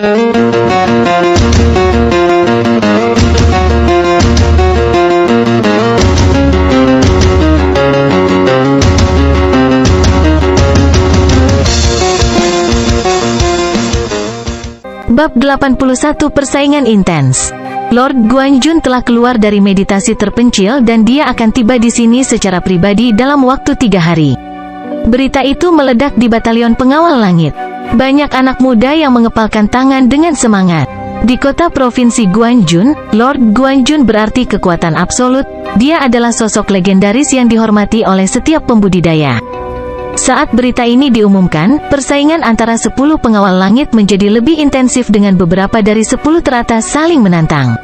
Bab 81 Persaingan Intens. Lord Guanjun telah keluar dari meditasi terpencil dan dia akan tiba di sini secara pribadi dalam waktu 3 hari. Berita itu meledak di Batalion Pengawal Langit. Banyak anak muda yang mengepalkan tangan dengan semangat. Di kota provinsi Guanjun, Lord Guanjun berarti kekuatan absolut. Dia adalah sosok legendaris yang dihormati oleh setiap pembudidaya. Saat berita ini diumumkan, persaingan antara 10 pengawal langit menjadi lebih intensif dengan beberapa dari 10 teratas saling menantang.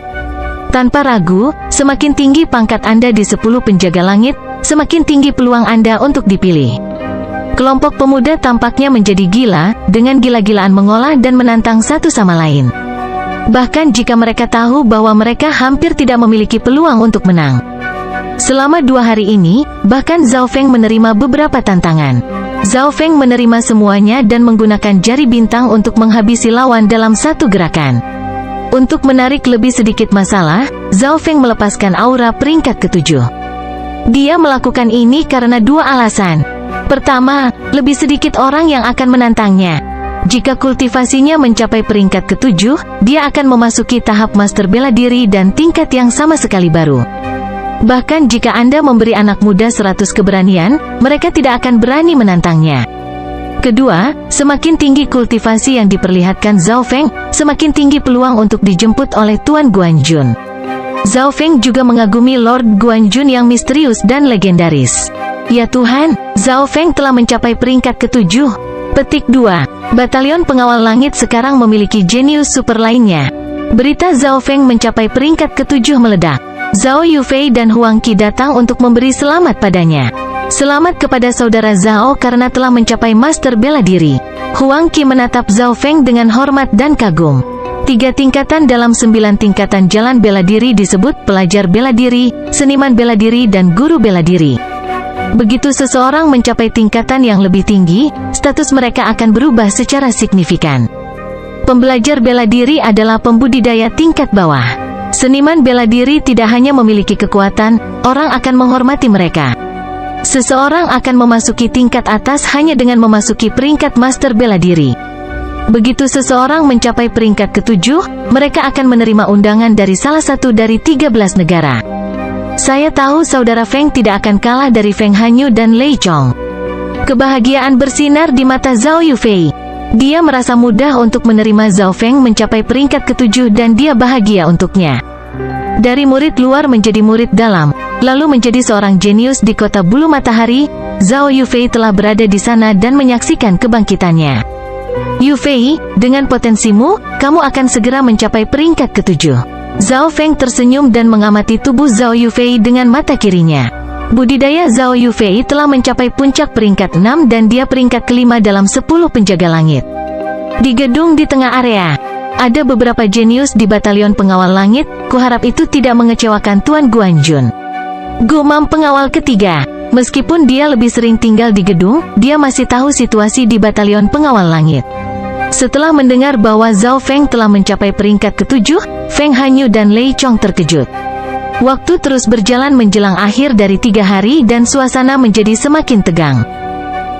Tanpa ragu, semakin tinggi pangkat Anda di 10 penjaga langit, semakin tinggi peluang Anda untuk dipilih. Kelompok pemuda tampaknya menjadi gila, dengan gila-gilaan mengolah dan menantang satu sama lain. Bahkan jika mereka tahu bahwa mereka hampir tidak memiliki peluang untuk menang. Selama 2 hari ini, bahkan Zhao Feng menerima beberapa tantangan. Zhao Feng menerima semuanya dan menggunakan jari bintang untuk menghabisi lawan dalam satu gerakan. Untuk menarik lebih sedikit masalah, Zhao Feng melepaskan aura peringkat ke-7. Dia melakukan ini karena 2 alasan. Pertama, lebih sedikit orang yang akan menantangnya. Jika kultivasinya mencapai peringkat ke-7, dia akan memasuki tahap master bela diri dan tingkat yang sama sekali baru. Bahkan jika Anda memberi anak muda 100 keberanian, mereka tidak akan berani menantangnya. Kedua, semakin tinggi kultivasi yang diperlihatkan Zhao Feng, semakin tinggi peluang untuk dijemput oleh Tuan Guanjun. Zhao Feng juga mengagumi Lord Guanjun yang misterius dan legendaris. Ya Tuhan, Zhao Feng telah mencapai peringkat ke-7. Petik 2. Batalion Pengawal Langit sekarang memiliki jenius super lainnya. Berita Zhao Feng mencapai peringkat ke-7 meledak. Zhao Yufei dan Huang Qi datang untuk memberi selamat padanya. Selamat kepada saudara Zhao karena telah mencapai master bela diri. Huang Qi menatap Zhao Feng dengan hormat dan kagum. 3 tingkatan dalam 9 tingkatan jalan bela diri disebut pelajar bela diri, seniman bela diri dan guru bela diri. Begitu seseorang mencapai tingkatan yang lebih tinggi, status mereka akan berubah secara signifikan. Pembelajar bela diri adalah pembudidaya tingkat bawah. Seniman bela diri tidak hanya memiliki kekuatan, orang akan menghormati mereka. Seseorang akan memasuki tingkat atas hanya dengan memasuki peringkat master bela diri. Begitu seseorang mencapai peringkat ke-7, mereka akan menerima undangan dari salah satu dari 13 negara. Saya tahu saudara Feng tidak akan kalah dari Feng Hanyu dan Lei Chong. Kebahagiaan bersinar di mata Zhao Yufei. Dia merasa mudah untuk menerima Zhao Feng mencapai peringkat ke-7 dan dia bahagia untuknya. Dari murid luar menjadi murid dalam, lalu menjadi seorang jenius di kota bulu matahari, Zhao Yufei telah berada di sana dan menyaksikan kebangkitannya. Yufei, dengan potensimu, kamu akan segera mencapai peringkat ke-7. Zhao Feng tersenyum dan mengamati tubuh Zhao Yufei dengan mata kirinya. Budidaya Zhao Yufei telah mencapai puncak peringkat 6 dan dia peringkat ke-5 dalam 10 penjaga langit. Di gedung di tengah area, ada beberapa jenius di Batalion Pengawal Langit, kuharap itu tidak mengecewakan Tuan Guanjun. Gumam pengawal ketiga, meskipun dia lebih sering tinggal di gedung, dia masih tahu situasi di Batalion Pengawal Langit. Setelah mendengar bahwa Zhao Feng telah mencapai peringkat ke-7, Feng Hanyu dan Lei Chong terkejut. Waktu terus berjalan menjelang akhir dari 3 hari dan suasana menjadi semakin tegang.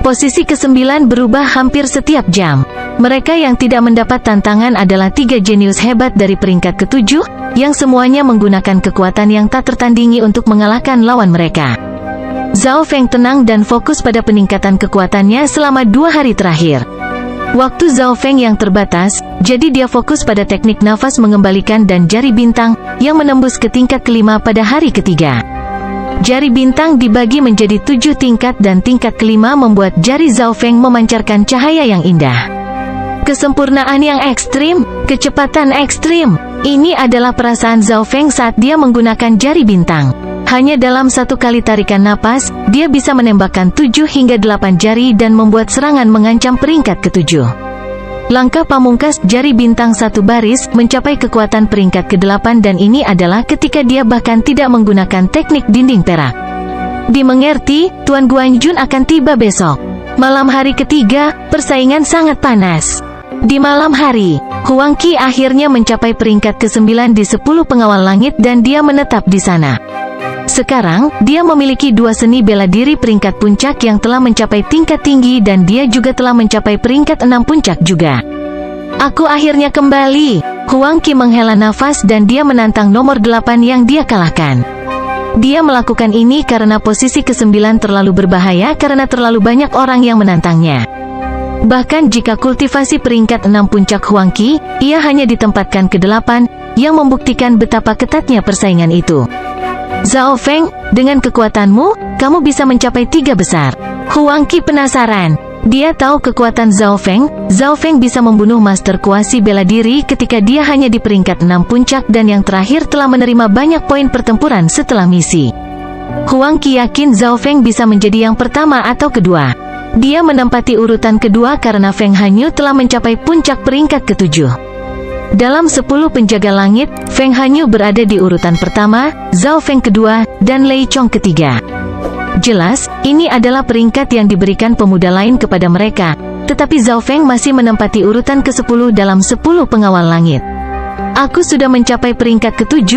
Posisi ke-9 berubah hampir setiap jam. Mereka yang tidak mendapat tantangan adalah 3 jenius hebat dari peringkat ke-7, yang semuanya menggunakan kekuatan yang tak tertandingi untuk mengalahkan lawan mereka. Zhao Feng tenang dan fokus pada peningkatan kekuatannya selama 2 hari terakhir. Waktu Zhao Feng yang terbatas, jadi dia fokus pada teknik nafas mengembalikan dan jari bintang, yang menembus ke tingkat ke-5 pada hari ketiga. Jari bintang dibagi menjadi 7 tingkat dan tingkat ke-5 membuat jari Zhao Feng memancarkan cahaya yang indah. Kesempurnaan yang ekstrim, kecepatan ekstrim, ini adalah perasaan Zhao Feng saat dia menggunakan jari bintang. Hanya dalam 1 kali tarikan napas, dia bisa menembakkan 7 hingga 8 jari dan membuat serangan mengancam peringkat ke-7. Langkah pamungkas jari bintang 1 baris mencapai kekuatan peringkat ke-8 dan ini adalah ketika dia bahkan tidak menggunakan teknik dinding perak. Dimengerti, Tuan Guanjun akan tiba besok. Malam hari ketiga, persaingan sangat panas. Di malam hari, Huang Qi akhirnya mencapai peringkat ke-9 di 10 pengawal langit dan dia menetap di sana. Sekarang, dia memiliki 2 seni bela diri peringkat puncak yang telah mencapai tingkat tinggi dan dia juga telah mencapai peringkat 6 puncak juga. Aku akhirnya kembali. Huang Qi menghela nafas dan dia menantang nomor 8 yang dia kalahkan. Dia melakukan ini karena posisi ke-9 terlalu berbahaya karena terlalu banyak orang yang menantangnya. Bahkan jika kultivasi peringkat 6 puncak Huang Qi, ia hanya ditempatkan ke-8, yang membuktikan betapa ketatnya persaingan itu. Zhao Feng, dengan kekuatanmu, kamu bisa mencapai 3 besar. Huang Qi penasaran. Dia tahu kekuatan Zhao Feng. Zhao Feng bisa membunuh master kuasi bela diri ketika dia hanya di peringkat 6 puncak dan yang terakhir telah menerima banyak poin pertempuran setelah misi. Huang Qi yakin Zhao Feng bisa menjadi yang pertama atau kedua. Dia menempati urutan kedua karena Feng Hanyu telah mencapai puncak peringkat ke-7. Dalam 10 penjaga langit, Feng Hanyu berada di urutan pertama, Zhao Feng kedua, dan Lei Chong ketiga. Jelas, ini adalah peringkat yang diberikan pemuda lain kepada mereka, tetapi Zhao Feng masih menempati urutan ke-10 dalam 10 pengawal langit. Aku sudah mencapai peringkat ke-7,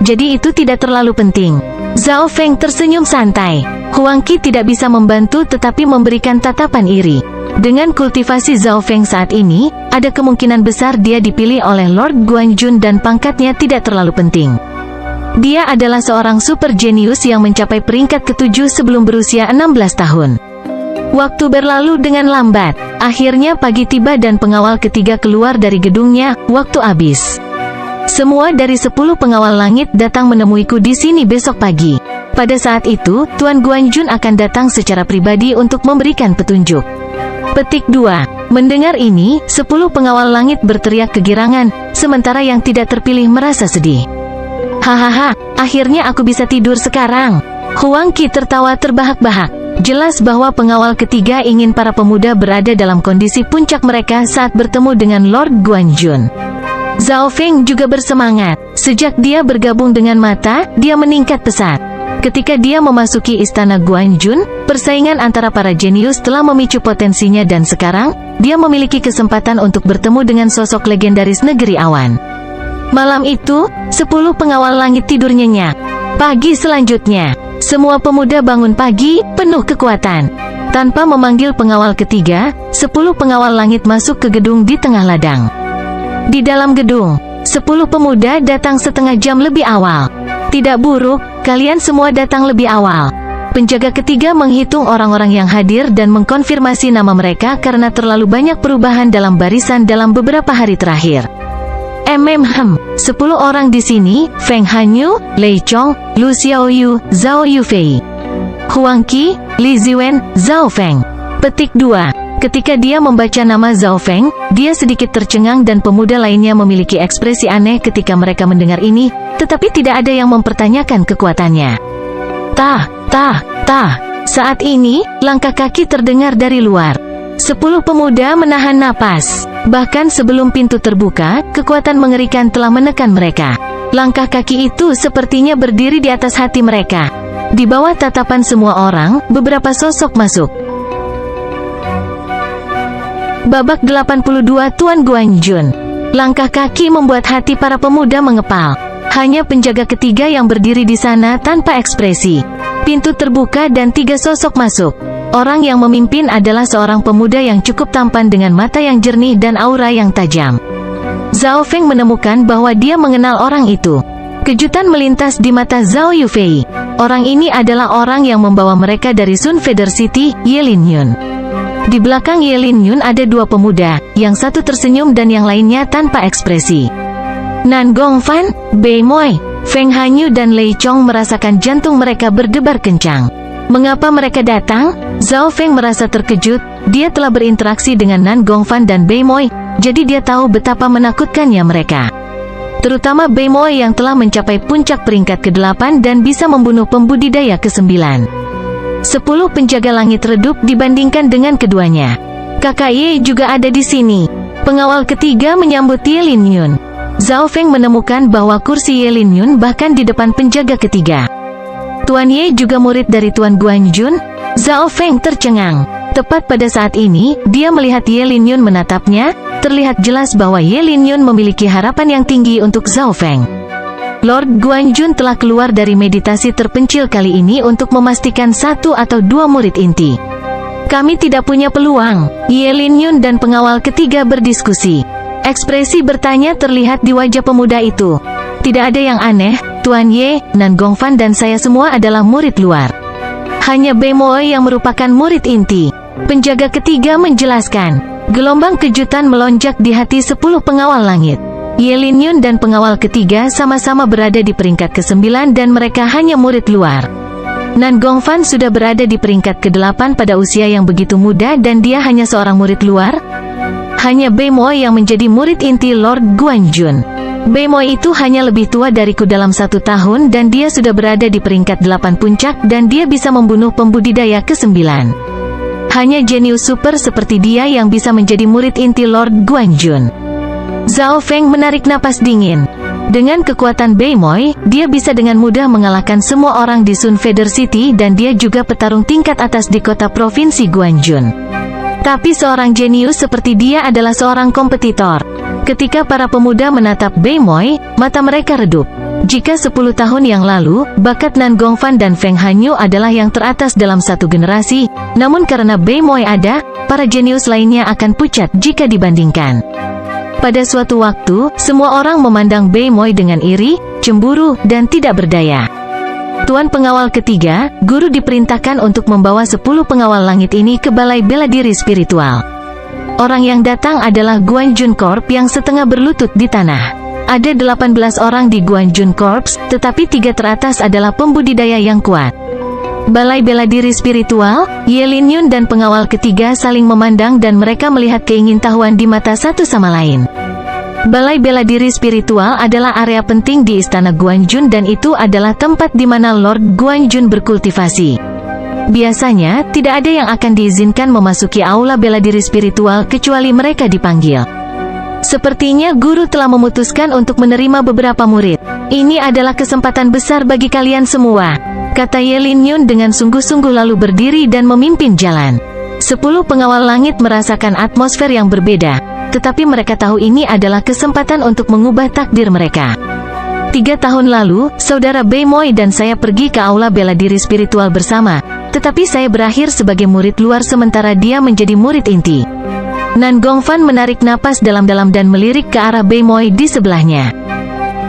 jadi itu tidak terlalu penting. Zhao Feng tersenyum santai. Huang Qi tidak bisa membantu tetapi memberikan tatapan iri. Dengan kultivasi Zhao Feng saat ini, ada kemungkinan besar dia dipilih oleh Lord Guanjun dan pangkatnya tidak terlalu penting. Dia adalah seorang super jenius yang mencapai peringkat ke-7 sebelum berusia 16 tahun. Waktu berlalu dengan lambat. Akhirnya pagi tiba dan pengawal ketiga keluar dari gedungnya, waktu habis. Semua dari 10 pengawal langit datang menemuiku di sini besok pagi. Pada saat itu, Tuan Guanjun akan datang secara pribadi untuk memberikan petunjuk. Petik 2. Mendengar ini, 10 pengawal langit berteriak kegirangan, sementara yang tidak terpilih merasa sedih. Hahaha, akhirnya aku bisa tidur sekarang. Huang Qi tertawa terbahak-bahak. Jelas bahwa pengawal ketiga ingin para pemuda berada dalam kondisi puncak mereka saat bertemu dengan Lord Guanjun. Zhao Feng juga bersemangat. Sejak dia bergabung dengan mata, dia meningkat pesat. Ketika dia memasuki istana Guanjun, persaingan antara para jenius telah memicu potensinya dan sekarang, dia memiliki kesempatan untuk bertemu dengan sosok legendaris negeri awan. Malam itu, 10 pengawal langit tidur nyenyak. Pagi selanjutnya, semua pemuda bangun pagi, penuh kekuatan. Tanpa memanggil pengawal ketiga, 10 pengawal langit masuk ke gedung di tengah ladang. Di dalam gedung, 10 pemuda datang setengah jam lebih awal. Tidak buruk, kalian semua datang lebih awal. Penjaga ketiga menghitung orang-orang yang hadir dan mengkonfirmasi nama mereka karena terlalu banyak perubahan dalam barisan dalam beberapa hari terakhir. 10 orang di sini, Feng Hanyu, Lei Chong, Lu Xiaoyu, Zhao Yufei, Huang Qi, Li Ziwen, Zhao Feng. Petik 2. Ketika dia membaca nama Zhao Feng, dia sedikit tercengang dan pemuda lainnya memiliki ekspresi aneh ketika mereka mendengar ini, tetapi tidak ada yang mempertanyakan kekuatannya. Tah. Saat ini, langkah kaki terdengar dari luar. 10 pemuda menahan napas. Bahkan sebelum pintu terbuka, kekuatan mengerikan telah menekan mereka. Langkah kaki itu sepertinya berdiri di atas hati mereka. Di bawah tatapan semua orang, beberapa sosok masuk. Babak 82 Tuan Guanjun. Langkah kaki membuat hati para pemuda mengepal. Hanya penjaga ketiga yang berdiri di sana tanpa ekspresi. Pintu terbuka dan 3 sosok masuk. Orang yang memimpin adalah seorang pemuda yang cukup tampan dengan mata yang jernih dan aura yang tajam. Zhao Feng menemukan bahwa dia mengenal orang itu. Kejutan melintas di mata Zhao Yufei. Orang ini adalah orang yang membawa mereka dari Sun Feather City, Ye Linyun. Di belakang Ye Linyun ada 2 pemuda, yang satu tersenyum dan yang lainnya tanpa ekspresi. Nan Gongfan, Bei Moi, Feng Hanyu dan Lei Chong merasakan jantung mereka berdebar kencang. Mengapa mereka datang? Zhao Feng merasa terkejut. Dia telah berinteraksi dengan Nan Gongfan dan Bei Moi, jadi dia tahu betapa menakutkannya mereka. Terutama Bei Moi yang telah mencapai puncak peringkat ke-8 dan bisa membunuh pembudidaya ke-9. 10 penjaga langit redup dibandingkan dengan keduanya. Kakak Ye juga ada di sini. Pengawal ketiga menyambut Ye Linyun. Zhao Feng menemukan bahwa kursi Ye Linyun bahkan di depan penjaga ketiga. Tuan Ye juga murid dari Tuan Guanjun. Zhao Feng tercengang. Tepat pada saat ini, dia melihat Ye Linyun menatapnya. terlihat jelas bahwa Ye Linyun memiliki harapan yang tinggi untuk Zhao Feng. Lord Guanjun telah keluar dari meditasi terpencil kali ini untuk memastikan 1 atau 2 murid inti. Kami tidak punya peluang, Ye Linyun dan pengawal ketiga berdiskusi. Ekspresi bertanya terlihat di wajah pemuda itu. Tidak ada yang aneh, Tuan Ye, Nan Gongfan dan saya semua adalah murid luar. Hanya Bei Moe yang merupakan murid inti. Penjaga ketiga menjelaskan. Gelombang kejutan melonjak di hati 10 pengawal langit. Ye Linyun dan pengawal ketiga sama-sama berada di peringkat ke-9 dan mereka hanya murid luar. Nan Gongfan sudah berada di peringkat ke-8 pada usia yang begitu muda dan dia hanya seorang murid luar. Hanya Bei Moe yang menjadi murid inti Lord Guanjun. Bei Moe itu hanya lebih tua dariku dalam 1 tahun dan dia sudah berada di peringkat 8 puncak dan dia bisa membunuh pembudidaya ke-9. Hanya jenius super seperti dia yang bisa menjadi murid inti Lord Guanjun. Zhao Feng menarik napas dingin. Dengan kekuatan Bei Moe, dia bisa dengan mudah mengalahkan semua orang di Sun Feather City dan dia juga petarung tingkat atas di kota provinsi Guanjun. Tapi seorang jenius seperti dia adalah seorang kompetitor. Ketika para pemuda menatap Bei Moe, mata mereka redup. Jika 10 tahun yang lalu, bakat Nan Gongfan dan Feng Hanyu adalah yang teratas dalam satu generasi, namun karena Bei Moe ada, para jenius lainnya akan pucat jika dibandingkan. Pada suatu waktu, semua orang memandang Bei Moe dengan iri, cemburu, dan tidak berdaya. Tuan pengawal ketiga, guru diperintahkan untuk membawa 10 pengawal langit ini ke balai bela diri spiritual. Orang yang datang adalah Guanjun Corp yang setengah berlutut di tanah. Ada 18 orang di Guanjun Corps, tetapi 3 teratas adalah pembudidaya yang kuat. Balai bela diri spiritual, Ye Linyun dan pengawal ketiga saling memandang dan mereka melihat keingintahuan di mata satu sama lain. Balai bela diri spiritual adalah area penting di istana Guanjun dan itu adalah tempat di mana Lord Guanjun berkultivasi. Biasanya, tidak ada yang akan diizinkan memasuki aula bela diri spiritual kecuali mereka dipanggil. Sepertinya guru telah memutuskan untuk menerima beberapa murid. Ini adalah kesempatan besar bagi kalian semua, kata Ye Linyun dengan sungguh-sungguh lalu berdiri dan memimpin jalan. 10 pengawal langit merasakan atmosfer yang berbeda, tetapi mereka tahu ini adalah kesempatan untuk mengubah takdir mereka. 3 tahun lalu, saudara Bei Moe dan saya pergi ke aula bela diri spiritual bersama, tetapi saya berakhir sebagai murid luar sementara dia menjadi murid inti. Nan Gongfan menarik napas dalam-dalam dan melirik ke arah Bei Moe di sebelahnya.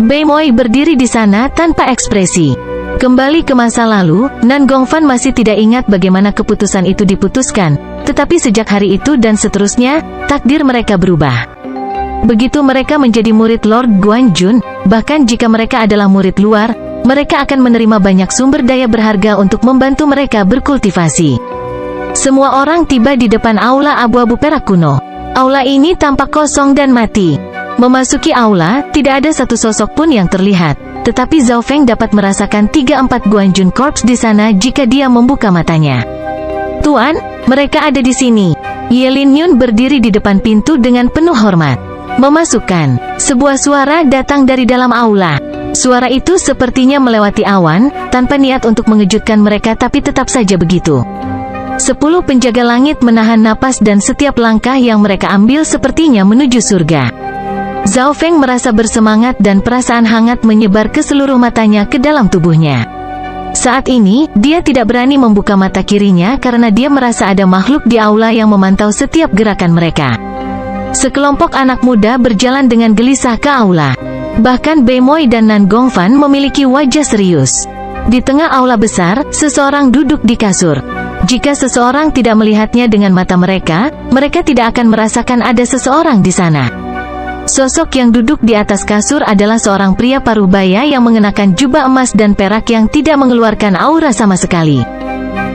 Bei Moe berdiri di sana tanpa ekspresi. Kembali ke masa lalu, Nan Gongfan masih tidak ingat bagaimana keputusan itu diputuskan, tetapi sejak hari itu dan seterusnya, takdir mereka berubah. Begitu mereka menjadi murid Lord Guanjun, bahkan jika mereka adalah murid luar, mereka akan menerima banyak sumber daya berharga untuk membantu mereka berkultivasi. Semua orang tiba di depan aula abu-abu perak kuno. Aula ini tampak kosong dan mati. Memasuki aula, tidak ada satu sosok pun yang terlihat. Tetapi Zhao Feng dapat merasakan 3-4 Guanjun Corps di sana jika dia membuka matanya. Tuan, mereka ada di sini. Ye Linyun berdiri di depan pintu dengan penuh hormat. Memasukkan. Sebuah suara datang dari dalam aula. Suara itu sepertinya melewati awan, tanpa niat untuk mengejutkan mereka tapi tetap saja begitu. 10 penjaga langit menahan napas dan setiap langkah yang mereka ambil sepertinya menuju surga. Zhao Feng merasa bersemangat dan perasaan hangat menyebar ke seluruh matanya ke dalam tubuhnya. Saat ini, dia tidak berani membuka mata kirinya karena dia merasa ada makhluk di aula yang memantau setiap gerakan mereka. Sekelompok anak muda berjalan dengan gelisah ke aula. Bahkan Bei Moe dan Nan Gongfan memiliki wajah serius. Di tengah aula besar, seseorang duduk di kasur. Jika seseorang tidak melihatnya dengan mata mereka, mereka tidak akan merasakan ada seseorang di sana. Sosok yang duduk di atas kasur adalah seorang pria parubaya yang mengenakan jubah emas dan perak yang tidak mengeluarkan aura sama sekali.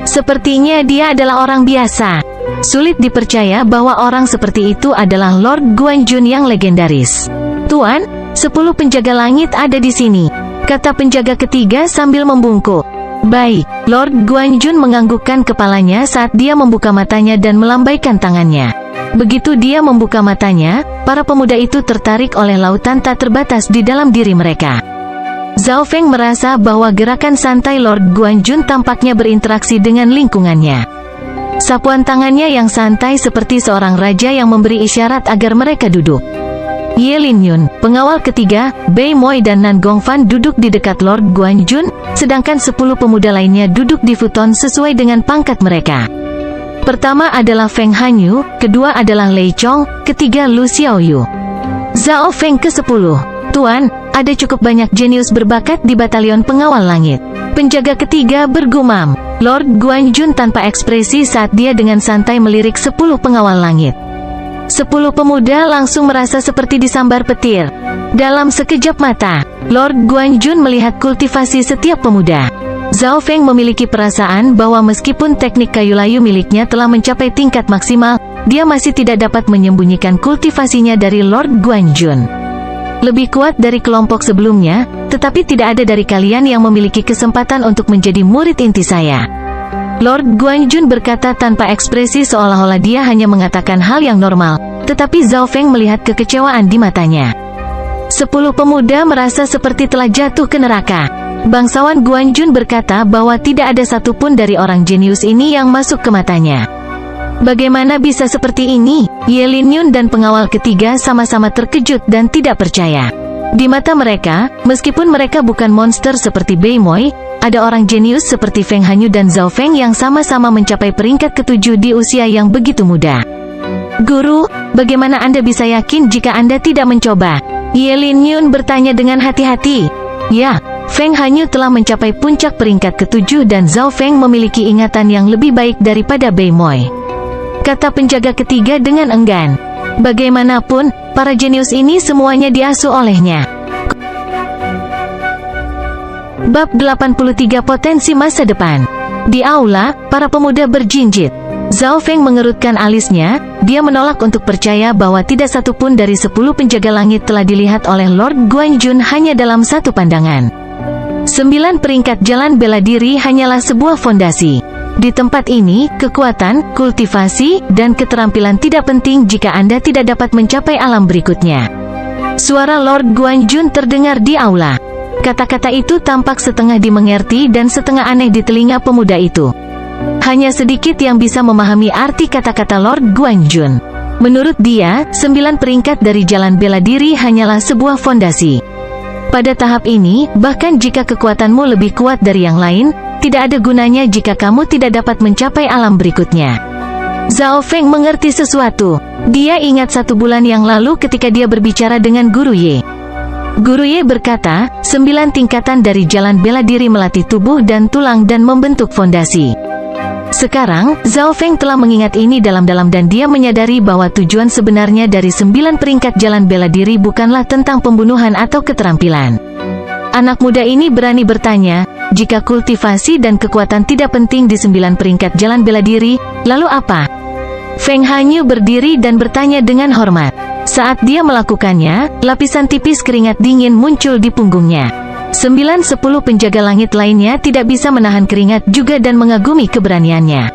Sepertinya dia adalah orang biasa. Sulit dipercaya bahwa orang seperti itu adalah Lord Guanjun yang legendaris. Tuan, 10 penjaga langit ada di sini, kata penjaga ketiga sambil membungkuk. Baik, Lord Guanjun menganggukkan kepalanya saat dia membuka matanya dan melambaikan tangannya. Begitu dia membuka matanya, para pemuda itu tertarik oleh lautan tak terbatas di dalam diri mereka. Zhao Feng merasa bahwa gerakan santai Lord Guanjun tampaknya berinteraksi dengan lingkungannya. Sapuan tangannya yang santai seperti seorang raja yang memberi isyarat agar mereka duduk. Ye Linyun, pengawal ketiga, Bei Moi dan Nan Gongfan duduk di dekat Lord Guanjun, sedangkan 10 pemuda lainnya duduk di futon sesuai dengan pangkat mereka. Pertama adalah Feng Hanyu, kedua adalah Lei Chong, ketiga Lu Xiaoyu. Zhao Feng ke-10. Tuan, ada cukup banyak jenius berbakat di batalion pengawal langit. Penjaga ketiga bergumam. Lord Guanjun tanpa ekspresi saat dia dengan santai melirik 10 pengawal langit. 10 pemuda langsung merasa seperti disambar petir. Dalam sekejap mata, Lord Guanjun melihat kultivasi setiap pemuda. Zhao Feng memiliki perasaan bahwa meskipun teknik kayu layu miliknya telah mencapai tingkat maksimal, dia masih tidak dapat menyembunyikan kultivasinya dari Lord Guanjun. Lebih kuat dari kelompok sebelumnya, tetapi tidak ada dari kalian yang memiliki kesempatan untuk menjadi murid inti saya. Lord Guanjun berkata tanpa ekspresi seolah-olah dia hanya mengatakan hal yang normal, tetapi Zhao Feng melihat kekecewaan di matanya. 10 pemuda merasa seperti telah jatuh ke neraka. Bangsawan Guanjun berkata bahwa tidak ada satupun dari orang jenius ini yang masuk ke matanya. Bagaimana bisa seperti ini? Ye Linyun dan pengawal ketiga sama-sama terkejut dan tidak percaya. Di mata mereka, meskipun mereka bukan monster seperti Bei Moi, ada orang jenius seperti Feng Hanyu dan Zhao Feng yang sama-sama mencapai peringkat ke-7 di usia yang begitu muda. Guru, bagaimana Anda bisa yakin jika Anda tidak mencoba? Ye Linyun bertanya dengan hati-hati. Ya, Feng Hanyu telah mencapai puncak peringkat ke-7 dan Zhao Feng memiliki ingatan yang lebih baik daripada Bei Moi, kata penjaga ketiga dengan enggan. Bagaimanapun, para jenius ini semuanya diasuh olehnya. Bab 83 Potensi Masa Depan. Di aula, para pemuda berjinjit. Zhao Feng mengerutkan alisnya, dia menolak untuk percaya bahwa tidak satupun dari 10 penjaga langit telah dilihat oleh Lord Guanjun hanya dalam satu pandangan. 9 peringkat jalan bela diri hanyalah sebuah fondasi. Di tempat ini, kekuatan, kultivasi, dan keterampilan tidak penting jika Anda tidak dapat mencapai alam berikutnya. Suara Lord Guanjun terdengar di aula. Kata-kata itu tampak setengah dimengerti dan setengah aneh di telinga pemuda itu. Hanya sedikit yang bisa memahami arti kata-kata Lord Guanjun. Menurut dia, 9 peringkat dari jalan bela diri hanyalah sebuah fondasi. Pada tahap ini, bahkan jika kekuatanmu lebih kuat dari yang lain, tidak ada gunanya jika kamu tidak dapat mencapai alam berikutnya. Zhao Feng mengerti sesuatu. Dia ingat 1 bulan yang lalu ketika dia berbicara dengan Guru Ye. Guru Ye berkata, 9 tingkatan dari jalan bela diri melatih tubuh dan tulang dan membentuk fondasi. Sekarang, Zhao Feng telah mengingat ini dalam-dalam dan dia menyadari bahwa tujuan sebenarnya dari 9 peringkat jalan bela diri bukanlah tentang pembunuhan atau keterampilan. Anak muda ini berani bertanya, jika kultivasi dan kekuatan tidak penting di 9 peringkat jalan bela diri, lalu apa? Feng Hanyu berdiri dan bertanya dengan hormat. Saat dia melakukannya, lapisan tipis keringat dingin muncul di punggungnya. 9-10 penjaga langit lainnya tidak bisa menahan keringat juga dan mengagumi keberaniannya.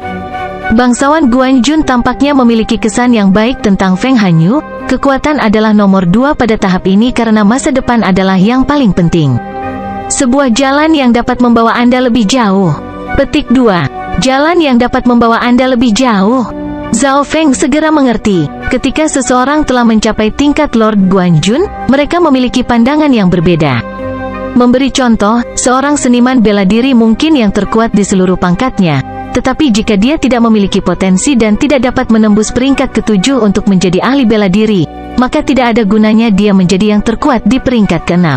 Bangsawan Guanjun tampaknya memiliki kesan yang baik tentang Feng Hanyu. Kekuatan adalah nomor 2 pada tahap ini karena masa depan adalah yang paling penting. Sebuah jalan yang dapat membawa Anda lebih jauh. Petik 2. Jalan yang dapat membawa Anda lebih jauh. Zhao Feng segera mengerti. Ketika seseorang telah mencapai tingkat Lord Guanjun, mereka memiliki pandangan yang berbeda. Memberi contoh, seorang seniman bela diri mungkin yang terkuat di seluruh pangkatnya, tetapi jika dia tidak memiliki potensi dan tidak dapat menembus peringkat ke-7 untuk menjadi ahli bela diri, maka tidak ada gunanya dia menjadi yang terkuat di peringkat ke-6.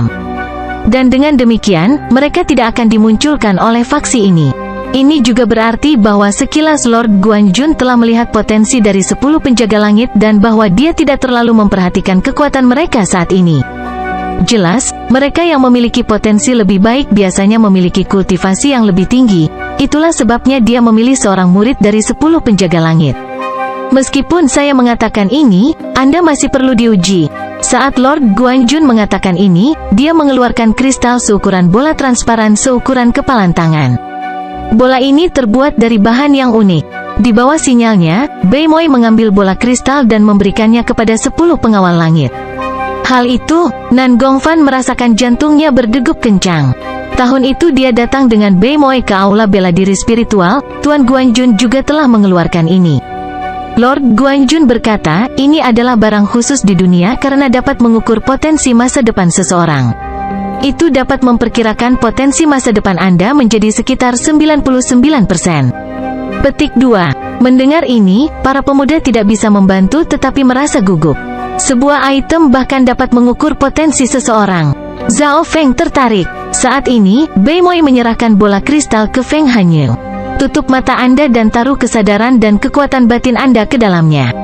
Dan dengan demikian, mereka tidak akan dimunculkan oleh faksi ini. Ini juga berarti bahwa sekilas Lord Guanjun telah melihat potensi dari 10 penjaga langit dan bahwa dia tidak terlalu memperhatikan kekuatan mereka saat ini. Jelas, mereka yang memiliki potensi lebih baik biasanya memiliki kultivasi yang lebih tinggi. Itulah sebabnya dia memilih seorang murid dari 10 penjaga langit. Meskipun saya mengatakan ini, Anda masih perlu diuji. Saat Lord Guanjun mengatakan ini, dia mengeluarkan kristal seukuran bola transparan seukuran kepalan tangan. Bola ini terbuat dari bahan yang unik. Di bawah sinyalnya, Bei Moi mengambil bola kristal dan memberikannya kepada 10 pengawal langit. Hal itu, Nan Gongfan merasakan jantungnya berdegup kencang. Tahun itu dia datang dengan Bei Moi ke aula bela diri spiritual. Tuan Guanjun juga telah mengeluarkan ini. Lord Guanjun berkata, ini adalah barang khusus di dunia karena dapat mengukur potensi masa depan seseorang. Itu dapat memperkirakan potensi masa depan Anda menjadi sekitar 99%. Petik 2. Mendengar ini, para pemuda tidak bisa membantu tetapi merasa gugup. Sebuah item bahkan dapat mengukur potensi seseorang. Zhao Feng tertarik. Saat ini, Bei Moi menyerahkan bola kristal ke Feng Hanyu. Tutup mata Anda dan taruh kesadaran dan kekuatan batin Anda ke dalamnya.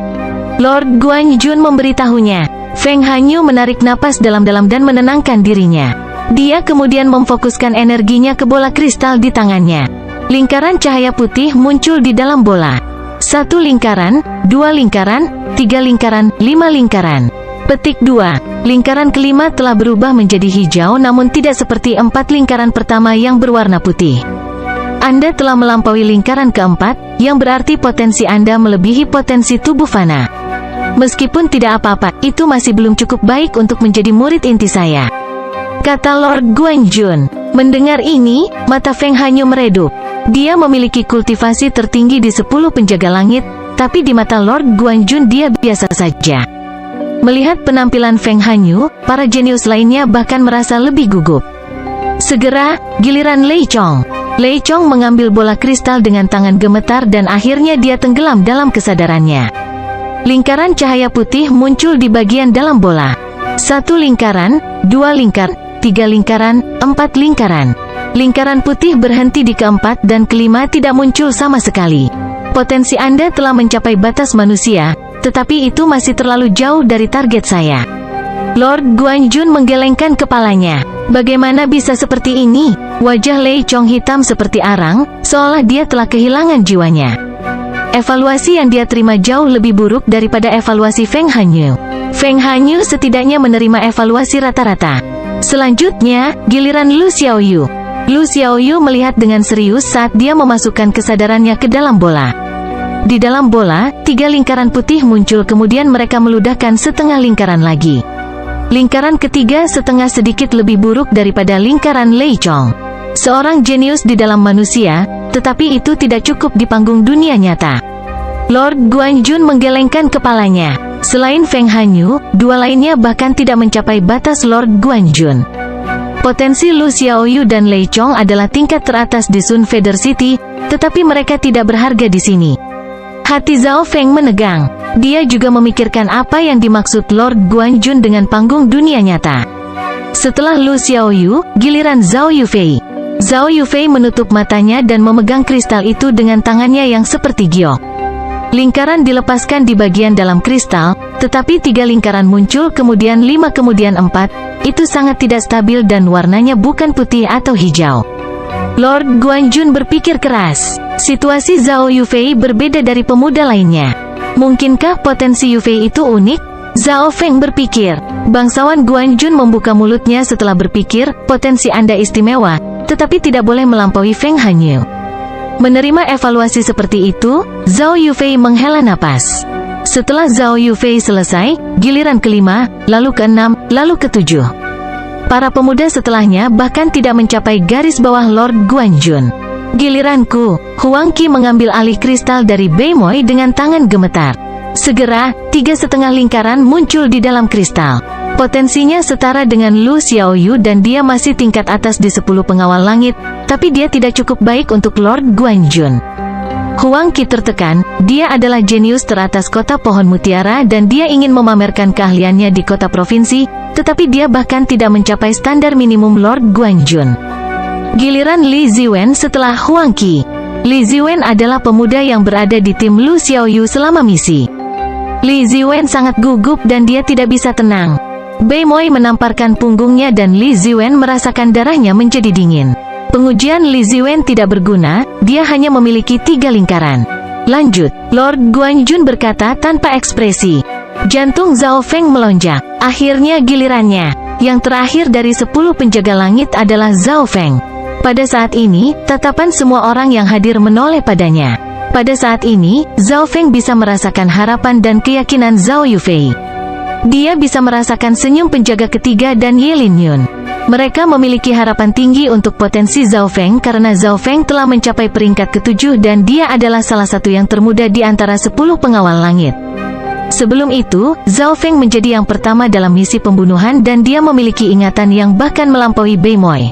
Lord Guanjun memberitahunya. Feng Hanyu menarik napas dalam-dalam dan menenangkan dirinya. Dia kemudian memfokuskan energinya ke bola kristal di tangannya. Lingkaran cahaya putih muncul di dalam bola. 1 lingkaran, 2 lingkaran, 3 lingkaran, 5 lingkaran. Petik 2. Lingkaran kelima telah berubah menjadi hijau namun tidak seperti 4 lingkaran pertama yang berwarna putih. Anda telah melampaui lingkaran keempat, yang berarti potensi Anda melebihi potensi tubuh fana. Meskipun tidak apa-apa, itu masih belum cukup baik untuk menjadi murid inti saya, kata Lord Guanjun. Mendengar ini, mata Feng Hanyu meredup. Dia memiliki kultivasi tertinggi di 10 penjaga langit, tapi di mata Lord Guanjun dia biasa saja. Melihat penampilan Feng Hanyu, para jenius lainnya bahkan merasa lebih gugup. Segera, giliran Lei Chong. Lei Chong mengambil bola kristal dengan tangan gemetar dan akhirnya dia tenggelam dalam kesadarannya. Lingkaran cahaya putih muncul di bagian dalam bola. 1 lingkaran, 2 lingkar, 3 lingkaran, 4 lingkaran. Lingkaran putih berhenti di keempat dan kelima tidak muncul sama sekali. Potensi Anda telah mencapai batas manusia, tetapi itu masih terlalu jauh dari target saya. Lord Guanjun menggelengkan kepalanya. Bagaimana bisa seperti ini? Wajah Lei Chong hitam seperti arang, seolah dia telah kehilangan jiwanya. Evaluasi yang dia terima jauh lebih buruk daripada evaluasi Feng Hanyu. Feng Hanyu setidaknya menerima evaluasi rata-rata. Selanjutnya, giliran Lu Xiaoyu. Lu Xiaoyu melihat dengan serius saat dia memasukkan kesadarannya ke dalam bola. Di dalam bola, 3 lingkaran putih muncul kemudian mereka meludahkan setengah lingkaran lagi. Lingkaran ketiga setengah sedikit lebih buruk daripada lingkaran Lei Chong. Seorang jenius di dalam manusia, tetapi itu tidak cukup di panggung dunia nyata. Lord Guanjun menggelengkan kepalanya. Selain Feng Hanyu, 2 lainnya bahkan tidak mencapai batas Lord Guanjun. Potensi Lu Xiaoyu dan Lei Chong adalah tingkat teratas di Sun Feather City, tetapi mereka tidak berharga di sini. Hati Zhao Feng menegang. Dia juga memikirkan apa yang dimaksud Lord Guanjun dengan panggung dunia nyata. Setelah Lu Xiaoyu, giliran Zhao Yufei. Zhao Yufei menutup matanya dan memegang kristal itu dengan tangannya yang seperti giok. Lingkaran dilepaskan di bagian dalam kristal, tetapi 3 lingkaran muncul kemudian 5 kemudian 4. Itu sangat tidak stabil dan warnanya bukan putih atau hijau. Lord Guanjun berpikir keras. Situasi Zhao Yufei berbeda dari pemuda lainnya. Mungkinkah potensi Yufei itu unik? Zhao Feng berpikir. Bangsawan Guanjun membuka mulutnya setelah berpikir, potensi Anda istimewa, tetapi tidak boleh melampaui Feng Hanyu. Menerima evaluasi seperti itu, Zhao Yufei menghela napas. Setelah Zhao Yufei selesai, giliran kelima, lalu keenam, lalu ketujuh. Para pemuda setelahnya bahkan tidak mencapai garis bawah Lord Guanjun. Giliranku, Huang Qi mengambil alih kristal dari Bei Moi dengan tangan gemetar. Segera, 3,5 lingkaran muncul di dalam kristal. Potensinya setara dengan Lu Xiaoyu dan dia masih tingkat atas di 10 pengawal langit, tapi dia tidak cukup baik untuk Lord Guanjun. Huang Qi tertekan, dia adalah jenius teratas kota pohon mutiara dan dia ingin memamerkan keahliannya di kota provinsi, tetapi dia bahkan tidak mencapai standar minimum Lord Guanjun. Giliran Li Ziwen setelah Huang Qi. Li Ziwen adalah pemuda yang berada di tim Lu Xiaoyu selama misi. Li Ziwen sangat gugup dan dia tidak bisa tenang. Bei Moi menamparkan punggungnya dan Li Ziwen merasakan darahnya menjadi dingin. Pengujian Li Ziwen tidak berguna, dia hanya memiliki 3 lingkaran. Lanjut, Lord Guanjun berkata tanpa ekspresi. Jantung Zhao Feng melonjak. Akhirnya gilirannya. Yang terakhir dari 10 penjaga langit adalah Zhao Feng. Pada saat ini, tatapan semua orang yang hadir menoleh padanya. Pada saat ini, Zhao Feng bisa merasakan harapan dan keyakinan Zhao Yufei. Dia bisa merasakan senyum penjaga ketiga dan Ye Lin Yun. Mereka memiliki harapan tinggi untuk potensi Zhao Feng karena Zhao Feng telah mencapai peringkat ke-7 dan dia adalah salah satu yang termuda di antara 10 pengawal langit. Sebelum itu, Zhao Feng menjadi yang pertama dalam misi pembunuhan dan dia memiliki ingatan yang bahkan melampaui Bei Moi.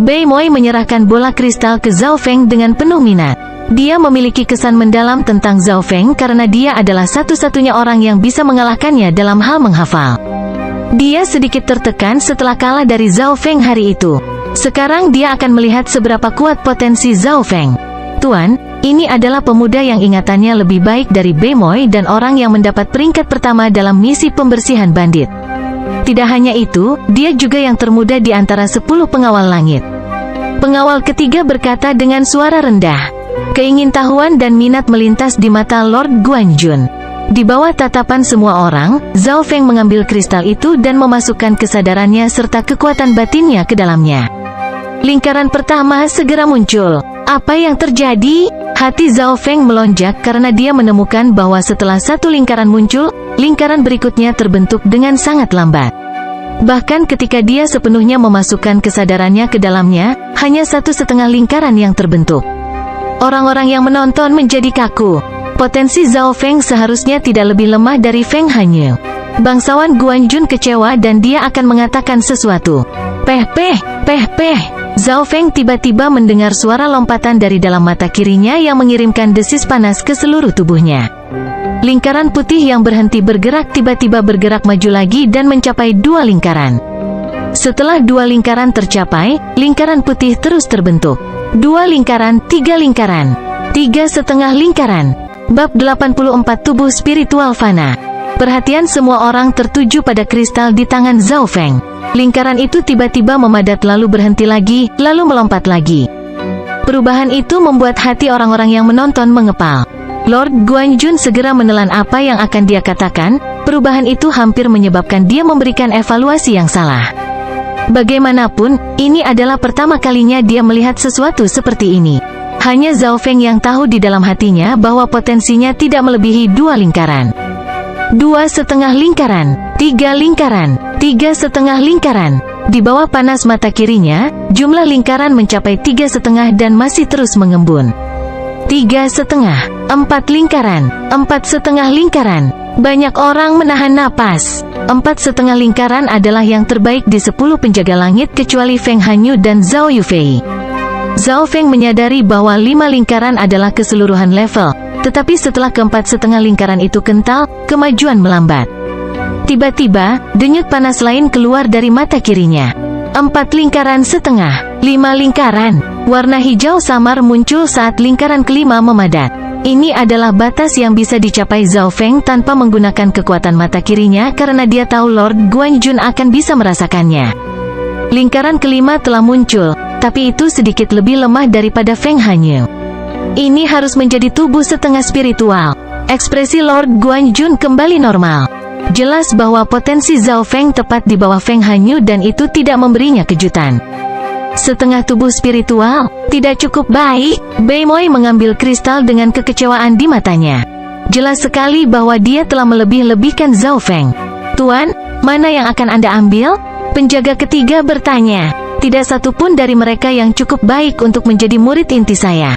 Bei Moi menyerahkan bola kristal ke Zhao Feng dengan penuh minat. Dia memiliki kesan mendalam tentang Zhao Feng karena dia adalah satu-satunya orang yang bisa mengalahkannya dalam hal menghafal. Dia sedikit tertekan setelah kalah dari Zhao Feng hari itu. Sekarang dia akan melihat seberapa kuat potensi Zhao Feng. Tuan, ini adalah pemuda yang ingatannya lebih baik dari Bei Moi dan orang yang mendapat peringkat pertama dalam misi pembersihan bandit. Tidak hanya itu, dia juga yang termuda di antara 10 pengawal langit. Pengawal ketiga berkata dengan suara rendah. Keingintahuan dan minat melintas di mata Lord Guanjun. Di bawah tatapan semua orang, Zhao Feng mengambil kristal itu dan memasukkan kesadarannya serta kekuatan batinnya ke dalamnya. Lingkaran pertama segera muncul. Apa yang terjadi? Hati Zhao Feng melonjak karena dia menemukan bahwa setelah satu lingkaran muncul, lingkaran berikutnya terbentuk dengan sangat lambat. Bahkan ketika dia sepenuhnya memasukkan kesadarannya ke dalamnya, hanya 1,5 lingkaran yang terbentuk. Orang-orang yang menonton menjadi kaku. Potensi Zhao Feng seharusnya tidak lebih lemah dari Feng Hanyu. Bangsawan Guanjun kecewa dan dia akan mengatakan sesuatu. Peh. Zhao Feng tiba-tiba mendengar suara lompatan dari dalam mata kirinya yang mengirimkan desis panas ke seluruh tubuhnya. Lingkaran putih yang berhenti bergerak tiba-tiba bergerak maju lagi dan mencapai 2 lingkaran. Setelah 2 lingkaran tercapai, lingkaran putih terus terbentuk. 2 lingkaran, 3 lingkaran, 3,5 lingkaran. Bab 84 Tubuh Spiritual Fana. Perhatian semua orang tertuju pada kristal di tangan Zhao Feng. Lingkaran itu tiba-tiba memadat lalu berhenti lagi, lalu melompat lagi. Perubahan itu membuat hati orang-orang yang menonton mengepal. Lord Guanjun segera menelan apa yang akan dia katakan. Perubahan itu hampir menyebabkan dia memberikan evaluasi yang salah. Bagaimanapun, ini adalah pertama kalinya dia melihat sesuatu seperti ini. Hanya Zhao Feng yang tahu di dalam hatinya bahwa potensinya tidak melebihi 2 lingkaran. 2,5 lingkaran, 3 lingkaran, 3,5 lingkaran. Di bawah panas mata kirinya, jumlah lingkaran mencapai 3,5 dan masih terus mengembun. 3,5, 4 lingkaran, 4,5 lingkaran. Banyak orang menahan napas. 4,5 lingkaran adalah yang terbaik di 10 penjaga langit kecuali Feng Hanyu dan Zhao Yufei. Zhao Feng menyadari bahwa 5 lingkaran adalah keseluruhan level, tetapi setelah ke-4,5 lingkaran itu kental, kemajuan melambat. Tiba-tiba, denyut panas lain keluar dari mata kirinya. 4 lingkaran setengah, 5 lingkaran. Warna hijau samar muncul saat lingkaran kelima memadat. Ini adalah batas yang bisa dicapai Zhao Feng tanpa menggunakan kekuatan mata kirinya karena dia tahu Lord Guanjun akan bisa merasakannya. Lingkaran kelima telah muncul, tapi itu sedikit lebih lemah daripada Feng Hanyu. Ini harus menjadi tubuh setengah spiritual. Ekspresi Lord Guanjun kembali normal. Jelas bahwa potensi Zhao Feng tepat di bawah Feng Hanyu dan itu tidak memberinya kejutan. Setengah tubuh spiritual, tidak cukup baik. Bei Moi mengambil kristal dengan kekecewaan di matanya. Jelas sekali bahwa dia telah melebih-lebihkan Zhao Feng. Tuan, mana yang akan Anda ambil? Penjaga ketiga bertanya. Tidak satu pun dari mereka yang cukup baik untuk menjadi murid inti saya.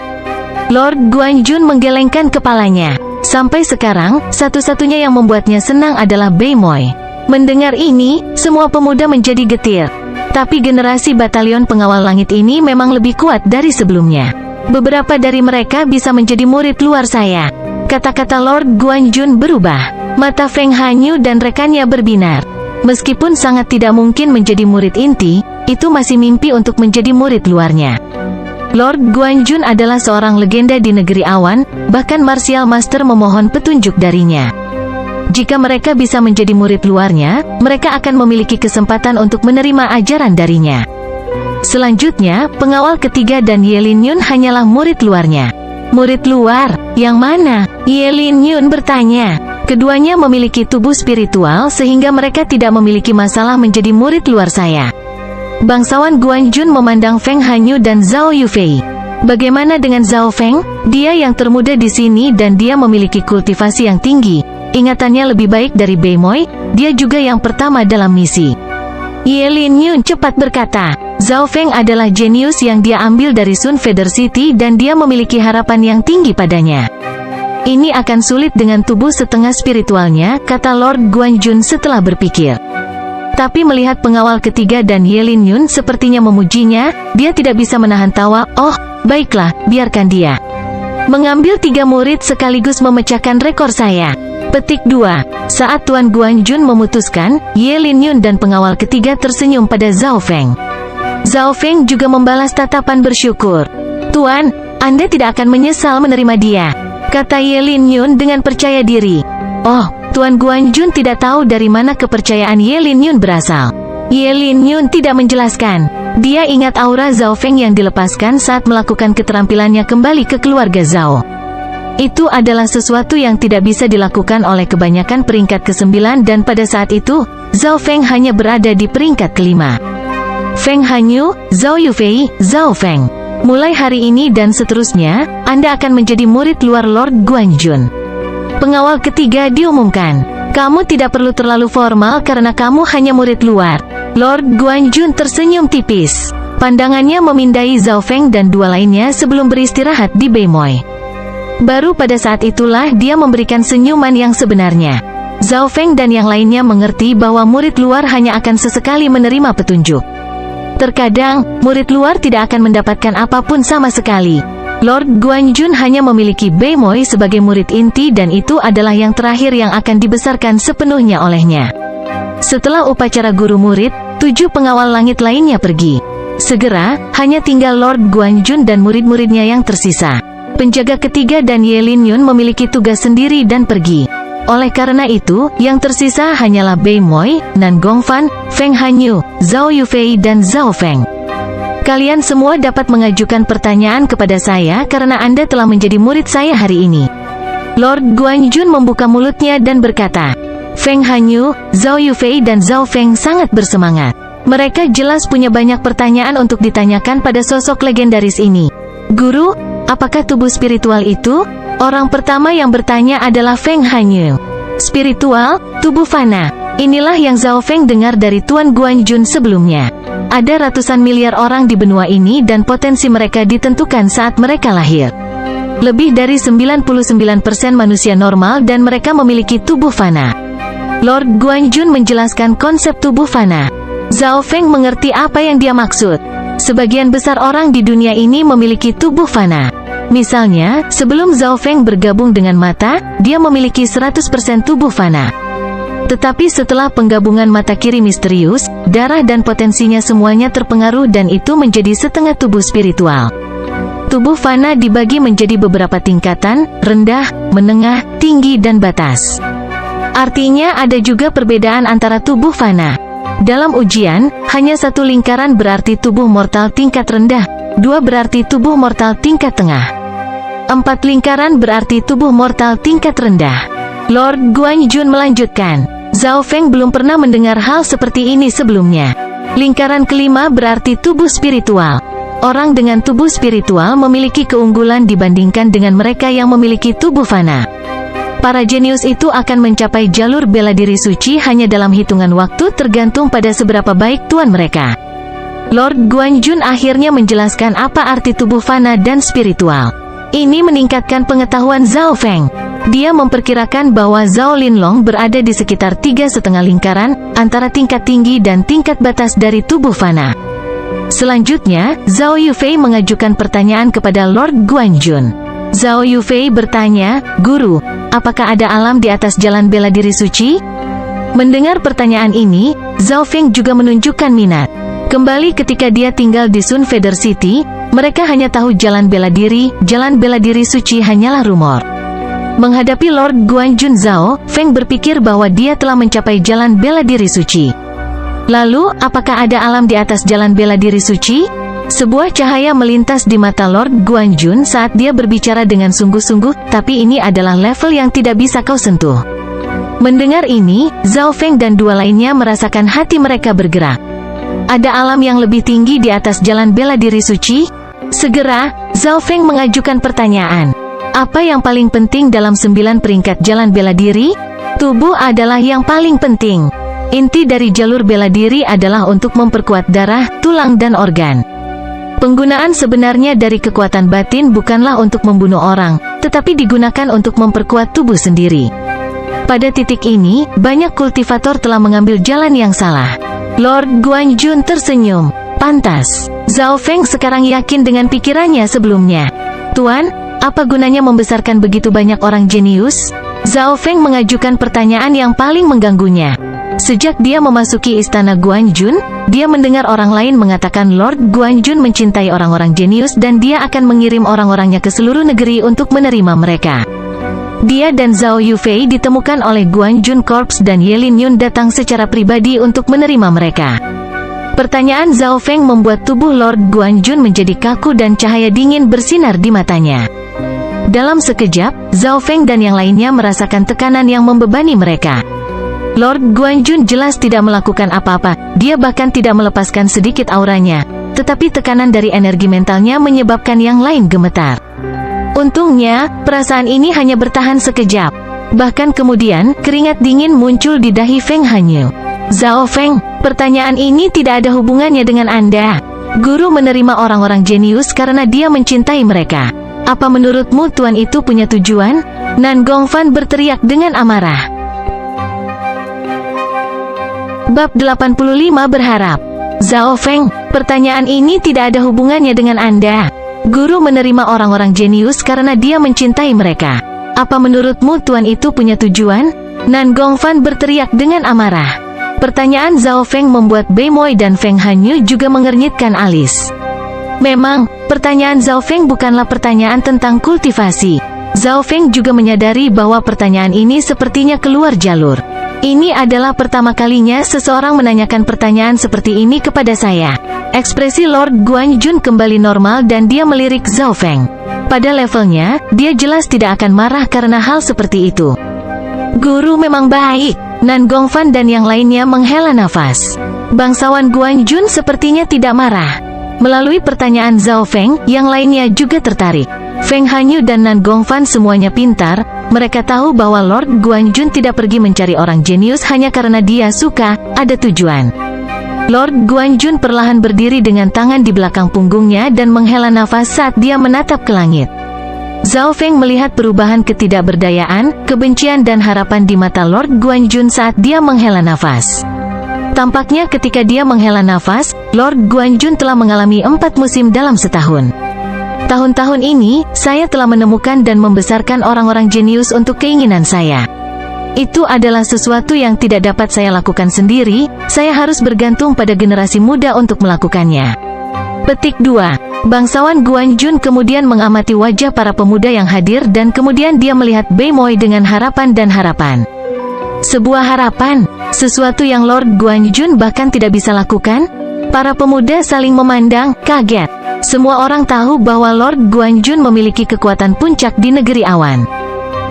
Lord Guanjun menggelengkan kepalanya. Sampai sekarang, satu-satunya yang membuatnya senang adalah Bei Moi. Mendengar ini, semua pemuda menjadi getir. Tapi generasi batalion pengawal langit ini memang lebih kuat dari sebelumnya. Beberapa dari mereka bisa menjadi murid luar saya. Kata-kata Lord Guanjun berubah. Mata Feng Hanyu dan rekannya berbinar. Meskipun sangat tidak mungkin menjadi murid inti, itu masih mimpi untuk menjadi murid luarnya. Lord Guanjun adalah seorang legenda di negeri awan, bahkan Martial Master memohon petunjuk darinya. Jika mereka bisa menjadi murid luarnya, mereka akan memiliki kesempatan untuk menerima ajaran darinya. Selanjutnya, pengawal ketiga dan Ye Lin Yun hanyalah murid luarnya. Murid luar, yang mana? Ye Lin Yun bertanya. Keduanya memiliki tubuh spiritual sehingga mereka tidak memiliki masalah menjadi murid luar saya. Bangsawan Guanjun memandang Feng Hanyu dan Zhao Yufei. Bagaimana dengan Zhao Feng? Dia yang termuda di sini dan dia memiliki kultivasi yang tinggi. Ingatannya lebih baik dari Bei Moi, dia juga yang pertama dalam misi. Ye Linyun cepat berkata, Zhao Feng adalah jenius yang dia ambil dari Sun Feather City dan dia memiliki harapan yang tinggi padanya. Ini akan sulit dengan tubuh setengah spiritualnya, kata Lord Guanjun setelah berpikir. Tapi melihat pengawal ketiga dan Ye Linyun sepertinya memujinya, dia tidak bisa menahan tawa. Oh, baiklah, biarkan dia mengambil 3 murid sekaligus memecahkan rekor saya. Petik 2. Saat Tuan Guanjun memutuskan, Ye Linyun dan pengawal ketiga tersenyum pada Zhao Feng. Zhao Feng juga membalas tatapan bersyukur. Tuan, Anda tidak akan menyesal menerima dia, kata Ye Linyun dengan percaya diri. Oh, Tuan Guanjun tidak tahu dari mana kepercayaan Ye Linyun berasal. Ye Linyun tidak menjelaskan. Dia ingat aura Zhao Feng yang dilepaskan saat melakukan keterampilannya kembali ke keluarga Zhao. Itu adalah sesuatu yang tidak bisa dilakukan oleh kebanyakan peringkat ke-9 dan pada saat itu, Zhao Feng hanya berada di peringkat ke-5. Feng Hanyu, Zhao Yufei, Zhao Feng. Mulai hari ini dan seterusnya, Anda akan menjadi murid luar Lord Guanjun. Pengawal ketiga diumumkan. Kamu tidak perlu terlalu formal karena kamu hanya murid luar. Lord Guanjun tersenyum tipis. Pandangannya memindai Zhao Feng dan 2 lainnya sebelum beristirahat di Beimoy. Baru pada saat itulah dia memberikan senyuman yang sebenarnya. Zhao Feng dan yang lainnya mengerti bahwa murid luar hanya akan sesekali menerima petunjuk. Terkadang, murid luar tidak akan mendapatkan apapun sama sekali. Lord Guanjun hanya memiliki Beimoy sebagai murid inti dan itu adalah yang terakhir yang akan dibesarkan sepenuhnya olehnya. Setelah upacara guru murid, 7 pengawal langit lainnya pergi. Segera, hanya tinggal Lord Guanjun dan murid-muridnya yang tersisa. Penjaga ketiga dan Ye Linyun memiliki tugas sendiri dan pergi. Oleh karena itu, yang tersisa hanyalah Beimoy, Nan Gongfan, Feng Hanyu, Zhao Yufei dan Zhao Feng. Kalian semua dapat mengajukan pertanyaan kepada saya karena Anda telah menjadi murid saya hari ini. Lord Guanjun membuka mulutnya dan berkata. Feng Hanyu, Zhao Yufei dan Zhao Feng sangat bersemangat. Mereka jelas punya banyak pertanyaan untuk ditanyakan pada sosok legendaris ini. Guru, apakah tubuh spiritual itu? Orang pertama yang bertanya adalah Feng Hanyu. Spiritual, tubuh fana. Inilah yang Zhao Feng dengar dari Tuan Guanjun sebelumnya. Ada ratusan miliar orang di benua ini dan potensi mereka ditentukan saat mereka lahir. Lebih dari 99% manusia normal dan mereka memiliki tubuh fana. Lord Guanjun menjelaskan konsep tubuh fana. Zhao Feng mengerti apa yang dia maksud. Sebagian besar orang di dunia ini memiliki tubuh fana. Misalnya, sebelum Zhao Feng bergabung dengan mata, dia memiliki 100% tubuh fana. Tetapi setelah penggabungan mata kiri misterius, darah dan potensinya semuanya terpengaruh dan itu menjadi setengah tubuh spiritual. Tubuh fana dibagi menjadi beberapa tingkatan, rendah, menengah, tinggi dan batas. Artinya ada juga perbedaan antara tubuh fana. Dalam ujian, hanya 1 lingkaran berarti tubuh mortal tingkat rendah, 2 berarti tubuh mortal tingkat tengah, 4 lingkaran berarti tubuh mortal tingkat rendah. Lord Guanjun melanjutkan, Zhao Feng belum pernah mendengar hal seperti ini sebelumnya. Lingkaran kelima berarti tubuh spiritual. Orang dengan tubuh spiritual memiliki keunggulan dibandingkan dengan mereka yang memiliki tubuh fana. Para jenius itu akan mencapai jalur bela diri suci hanya dalam hitungan waktu tergantung pada seberapa baik tuan mereka. Lord Guanjun akhirnya menjelaskan apa arti tubuh fana dan spiritual. Ini meningkatkan pengetahuan Zhao Feng. Dia memperkirakan bahwa Zhao Linlong berada di sekitar 3,5 lingkaran, antara tingkat tinggi dan tingkat batas dari tubuh fana. Selanjutnya, Zhao Yufei mengajukan pertanyaan kepada Lord Guanjun. Zhao Yufei bertanya, Guru, apakah ada alam di atas jalan bela diri suci? Mendengar pertanyaan ini, Zhao Feng juga menunjukkan minat. Kembali ketika dia tinggal di Sun Feather City, mereka hanya tahu jalan bela diri suci hanyalah rumor. Menghadapi Lord Guanjun, Zhao Feng berpikir bahwa dia telah mencapai jalan bela diri suci. Lalu, apakah ada alam di atas jalan bela diri suci? Sebuah cahaya melintas di mata Lord Guanjun saat dia berbicara dengan sungguh-sungguh, tapi ini adalah level yang tidak bisa kau sentuh. Mendengar ini, Zhao Feng dan 2 lainnya merasakan hati mereka bergerak. Ada alam yang lebih tinggi di atas jalan bela diri suci? Segera, Zhao Feng mengajukan pertanyaan. Apa yang paling penting dalam 9 peringkat jalan bela diri? Tubuh adalah yang paling penting. Inti dari jalur bela diri adalah untuk memperkuat darah, tulang dan organ. Penggunaan sebenarnya dari kekuatan batin bukanlah untuk membunuh orang, tetapi digunakan untuk memperkuat tubuh sendiri. Pada titik ini, banyak kultivator telah mengambil jalan yang salah. Lord Guanjun tersenyum. Pantas. Zhao Feng sekarang yakin dengan pikirannya sebelumnya. Tuan, apa gunanya membesarkan begitu banyak orang jenius? Zhao Feng mengajukan pertanyaan yang paling mengganggunya. Sejak dia memasuki istana Guanjun, dia mendengar orang lain mengatakan Lord Guanjun mencintai orang-orang jenius dan dia akan mengirim orang-orangnya ke seluruh negeri untuk menerima mereka. Dia dan Zhao Yufei ditemukan oleh Guanjun Corps dan Ye Lin Yun datang secara pribadi untuk menerima mereka. Pertanyaan Zhao Feng membuat tubuh Lord Guanjun menjadi kaku dan cahaya dingin bersinar di matanya. Dalam sekejap, Zhao Feng dan yang lainnya merasakan tekanan yang membebani mereka. Lord Guanjun jelas tidak melakukan apa-apa, dia bahkan tidak melepaskan sedikit auranya, tetapi tekanan dari energi mentalnya menyebabkan yang lain gemetar. Untungnya, perasaan ini hanya bertahan sekejap. Bahkan kemudian, keringat dingin muncul di dahi Feng Hanyu. Zhao Feng, pertanyaan ini tidak ada hubungannya dengan Anda. Guru menerima orang-orang jenius karena dia mencintai mereka. Apa menurutmu tuan itu punya tujuan? Nan Gongfan berteriak dengan amarah. Bab 85 berharap. Zhao Feng, pertanyaan ini tidak ada hubungannya dengan Anda. Guru menerima orang-orang jenius karena dia mencintai mereka. Apa menurutmu tuan itu punya tujuan? Nan Gongfan berteriak dengan amarah. Pertanyaan Zhao Feng membuat Bei Moi dan Feng Hanyu juga mengernyitkan alis. Memang, pertanyaan Zhao Feng bukanlah pertanyaan tentang kultivasi. Zhao Feng juga menyadari bahwa pertanyaan ini sepertinya keluar jalur. Ini adalah pertama kalinya seseorang menanyakan pertanyaan seperti ini kepada saya. Ekspresi Lord Guanjun kembali normal dan dia melirik Zhao Feng. Pada levelnya, dia jelas tidak akan marah karena hal seperti itu. Guru memang baik. Nan Gongfan dan yang lainnya menghela nafas. Bangsawan Guanjun sepertinya tidak marah. Melalui pertanyaan Zhao Feng, yang lainnya juga tertarik. Feng Hanyu dan Nan Gongfan semuanya pintar. Mereka tahu bahwa Lord Guanjun tidak pergi mencari orang jenius hanya karena dia suka, ada tujuan. Lord Guanjun perlahan berdiri dengan tangan di belakang punggungnya dan menghela nafas saat dia menatap ke langit. Zhao Feng melihat perubahan ketidakberdayaan, kebencian dan harapan di mata Lord Guanjun saat dia menghela nafas. Tampaknya ketika dia menghela nafas, Lord Guanjun telah mengalami 4 musim dalam setahun. Tahun-tahun ini, saya telah menemukan dan membesarkan orang-orang jenius untuk keinginan saya. Itu adalah sesuatu yang tidak dapat saya lakukan sendiri, saya harus bergantung pada generasi muda untuk melakukannya. Petik 2. Bangsawan Guanjun kemudian mengamati wajah para pemuda yang hadir dan kemudian dia melihat Bei Moi dengan harapan dan harapan. Sebuah harapan, sesuatu yang Lord Guanjun bahkan tidak bisa lakukan? Para pemuda saling memandang, kaget. Semua orang tahu bahwa Lord Guanjun memiliki kekuatan puncak di negeri awan.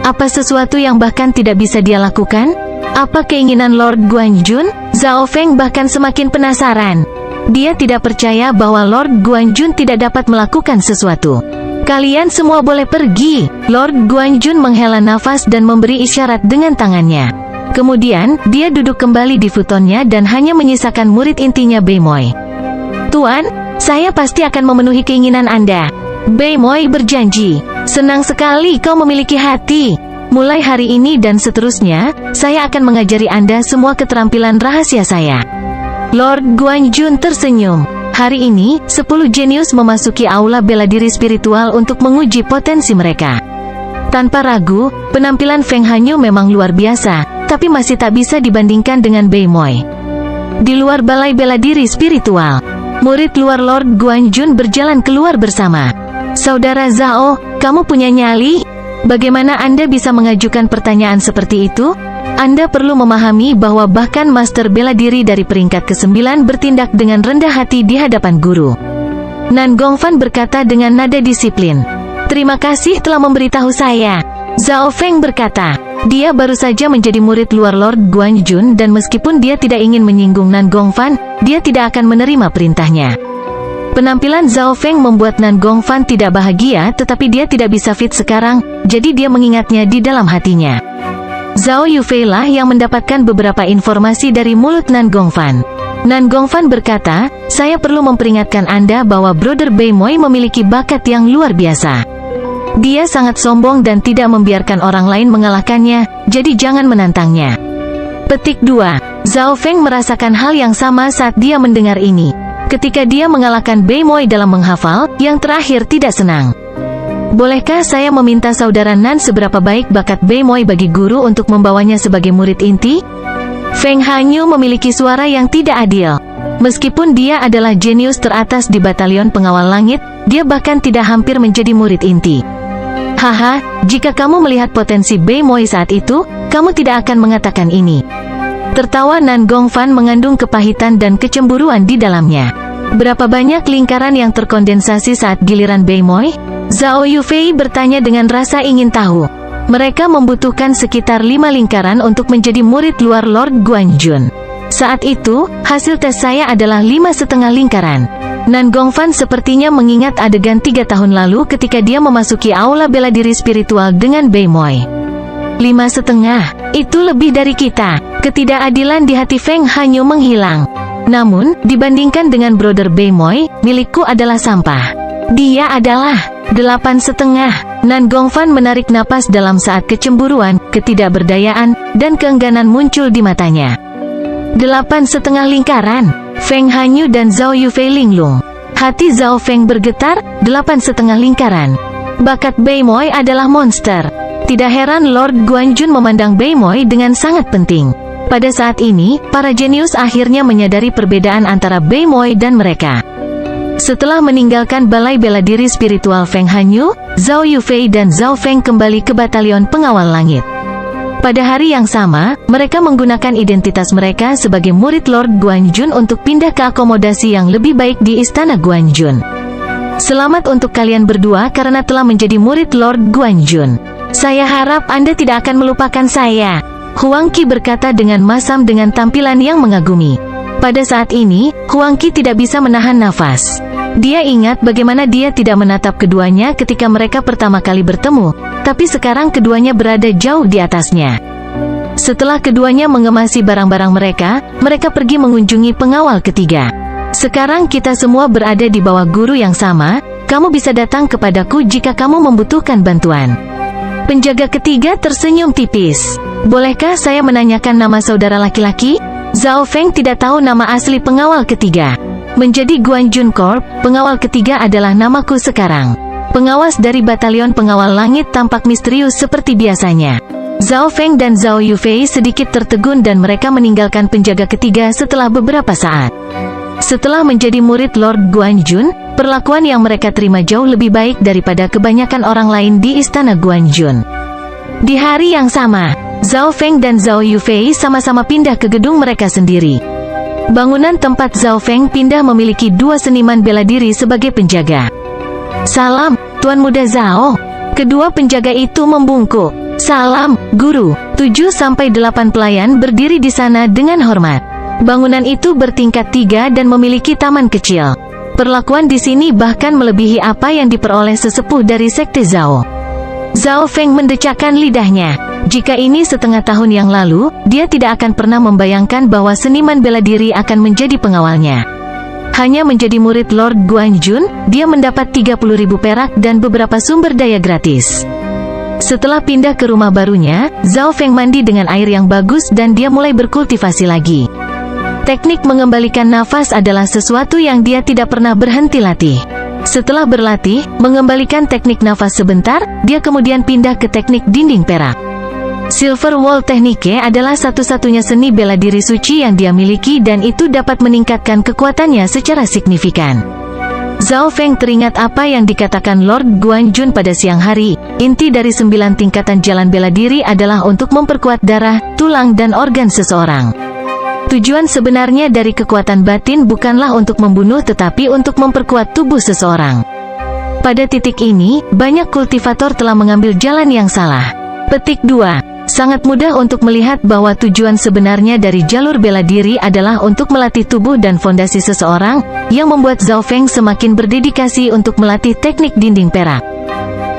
Apa sesuatu yang bahkan tidak bisa dia lakukan? Apa keinginan Lord Guanjun? Zhao Feng bahkan semakin penasaran. Dia tidak percaya bahwa Lord Guanjun tidak dapat melakukan sesuatu. Kalian semua boleh pergi. Lord Guanjun menghela nafas dan memberi isyarat dengan tangannya. Kemudian, dia duduk kembali di futonnya dan hanya menyisakan murid intinya Bei Moi. Tuan, saya pasti akan memenuhi keinginan Anda. Bei Moi berjanji. Senang sekali kau memiliki hati. Mulai hari ini dan seterusnya, saya akan mengajari Anda semua keterampilan rahasia saya. Lord Guanjun tersenyum. Hari ini, 10 jenius memasuki aula bela diri spiritual untuk menguji potensi mereka. Tanpa ragu, penampilan Feng Hanyu memang luar biasa, tapi masih tak bisa dibandingkan dengan Bei Moi. Di luar balai bela diri spiritual, murid luar Lord Guanjun berjalan keluar bersama. Saudara Zhao, kamu punya nyali? Bagaimana Anda bisa mengajukan pertanyaan seperti itu? Anda perlu memahami bahwa bahkan master bela diri dari peringkat ke-9 bertindak dengan rendah hati di hadapan guru. Nan Gongfan berkata dengan nada disiplin. Terima kasih telah memberitahu saya. Zhao Feng berkata. Dia baru saja menjadi murid luar Lord Guanjun dan meskipun dia tidak ingin menyinggung Nan Gongfan, dia tidak akan menerima perintahnya. Penampilan Zhao Feng membuat Nan Gongfan tidak bahagia tetapi dia tidak bisa fit sekarang, jadi dia mengingatnya di dalam hatinya. Zhao Yufei lah yang mendapatkan beberapa informasi dari mulut Nan Gongfan. Nan Gongfan berkata, saya perlu memperingatkan Anda bahwa Brother Beimoy memiliki bakat yang luar biasa. Dia sangat sombong dan tidak membiarkan orang lain mengalahkannya, jadi jangan menantangnya. Petik 2. Zhao Feng merasakan hal yang sama saat dia mendengar ini. Ketika dia mengalahkan Beimoy dalam menghafal, yang terakhir tidak senang. Bolehkah saya meminta saudara Nan seberapa baik bakat Beimoy bagi guru untuk membawanya sebagai murid inti? Feng Hanyu memiliki suara yang tidak adil. Meskipun dia adalah jenius teratas di batalion pengawal langit, dia bahkan tidak hampir menjadi murid inti. Haha, jika kamu melihat potensi Beimoy saat itu, kamu tidak akan mengatakan ini. Tertawa Nan Gongfan mengandung kepahitan dan kecemburuan di dalamnya. Berapa banyak lingkaran yang terkondensasi saat giliran Beimoy? Zhao Yufei bertanya dengan rasa ingin tahu. Mereka membutuhkan sekitar 5 lingkaran untuk menjadi murid luar Lord Guanjun. Saat itu, hasil tes saya adalah 5,5 lingkaran. Nan Gongfan sepertinya mengingat adegan 3 tahun lalu ketika dia memasuki aula bela diri spiritual dengan Beimoy. 5,5, itu lebih dari kita. Ketidakadilan di hati Feng Hanyu menghilang. Namun, dibandingkan dengan Brother Beimoy, milikku adalah sampah. Dia adalah 8,5. Nan Gongfan menarik napas dalam saat kecemburuan, ketidakberdayaan, dan keengganan muncul di matanya. 8,5 lingkaran. Feng Hanyu dan Zhao Yufei linglung. Hati Zhao Feng bergetar, 8,5 lingkaran. Bakat Beimoy adalah monster. Tidak heran Lord Guanjun memandang Beimoy dengan sangat penting. Pada saat ini, para jenius akhirnya menyadari perbedaan antara Beimoy dan mereka. Setelah meninggalkan balai bela diri spiritual Feng Hanyu, Zhao Yufei dan Zhao Feng kembali ke batalion pengawal langit. Pada hari yang sama, mereka menggunakan identitas mereka sebagai murid Lord Guanjun untuk pindah ke akomodasi yang lebih baik di Istana Guanjun. Selamat untuk kalian berdua karena telah menjadi murid Lord Guanjun. Saya harap Anda tidak akan melupakan saya. Huang Qi berkata dengan masam dengan tampilan yang mengagumi. Pada saat ini, Huang Qi tidak bisa menahan nafas. Dia ingat bagaimana dia tidak menatap keduanya ketika mereka pertama kali bertemu, tapi sekarang keduanya berada jauh di atasnya. Setelah keduanya mengemasi barang-barang mereka, mereka pergi mengunjungi pengawal ketiga. Sekarang kita semua berada di bawah guru yang sama, kamu bisa datang kepadaku jika kamu membutuhkan bantuan. Penjaga ketiga tersenyum tipis. Bolehkah saya menanyakan nama saudara laki-laki? Zhao Feng tidak tahu nama asli pengawal ketiga. Menjadi Guanjun Corp, pengawal ketiga adalah namaku sekarang. Pengawas dari batalion pengawal langit tampak misterius seperti biasanya. Zhao Feng dan Zhao Yufei sedikit tertegun dan mereka meninggalkan penjaga ketiga setelah beberapa saat. Setelah menjadi murid Lord Guanjun, perlakuan yang mereka terima jauh lebih baik daripada kebanyakan orang lain di Istana Guanjun. Di hari yang sama, Zhao Feng dan Zhao Yufei sama-sama pindah ke gedung mereka sendiri. Bangunan tempat Zhao Feng pindah memiliki 2 seniman bela diri sebagai penjaga. Salam, Tuan Muda Zhao. Kedua penjaga itu membungkuk. Salam, Guru. 7-8 pelayan berdiri di sana dengan hormat. Bangunan itu bertingkat 3 dan memiliki taman kecil. Perlakuan di sini bahkan melebihi apa yang diperoleh sesepuh dari Sekte Zhao. Zhao Feng mendecakkan lidahnya. Jika ini setengah tahun yang lalu, dia tidak akan pernah membayangkan bahwa seniman bela diri akan menjadi pengawalnya. Hanya menjadi murid Lord Guanjun, dia mendapat 30.000 perak dan beberapa sumber daya gratis. Setelah pindah ke rumah barunya, Zhao Feng mandi dengan air yang bagus dan dia mulai berkultivasi lagi. Teknik mengembalikan nafas adalah sesuatu yang dia tidak pernah berhenti latih. Setelah berlatih, mengembalikan teknik nafas sebentar, dia kemudian pindah ke teknik dinding perak. Silver Wall Technique adalah satu-satunya seni bela diri suci yang dia miliki dan itu dapat meningkatkan kekuatannya secara signifikan. Zhao Feng teringat apa yang dikatakan Lord Guanjun pada siang hari, inti dari 9 tingkatan jalan bela diri adalah untuk memperkuat darah, tulang dan organ seseorang. Tujuan sebenarnya dari kekuatan batin bukanlah untuk membunuh tetapi untuk memperkuat tubuh seseorang. Pada titik ini, banyak kultivator telah mengambil jalan yang salah. Petik 2. Sangat mudah untuk melihat bahwa tujuan sebenarnya dari jalur bela diri adalah untuk melatih tubuh dan fondasi seseorang, yang membuat Zhao Feng semakin berdedikasi untuk melatih teknik dinding perak.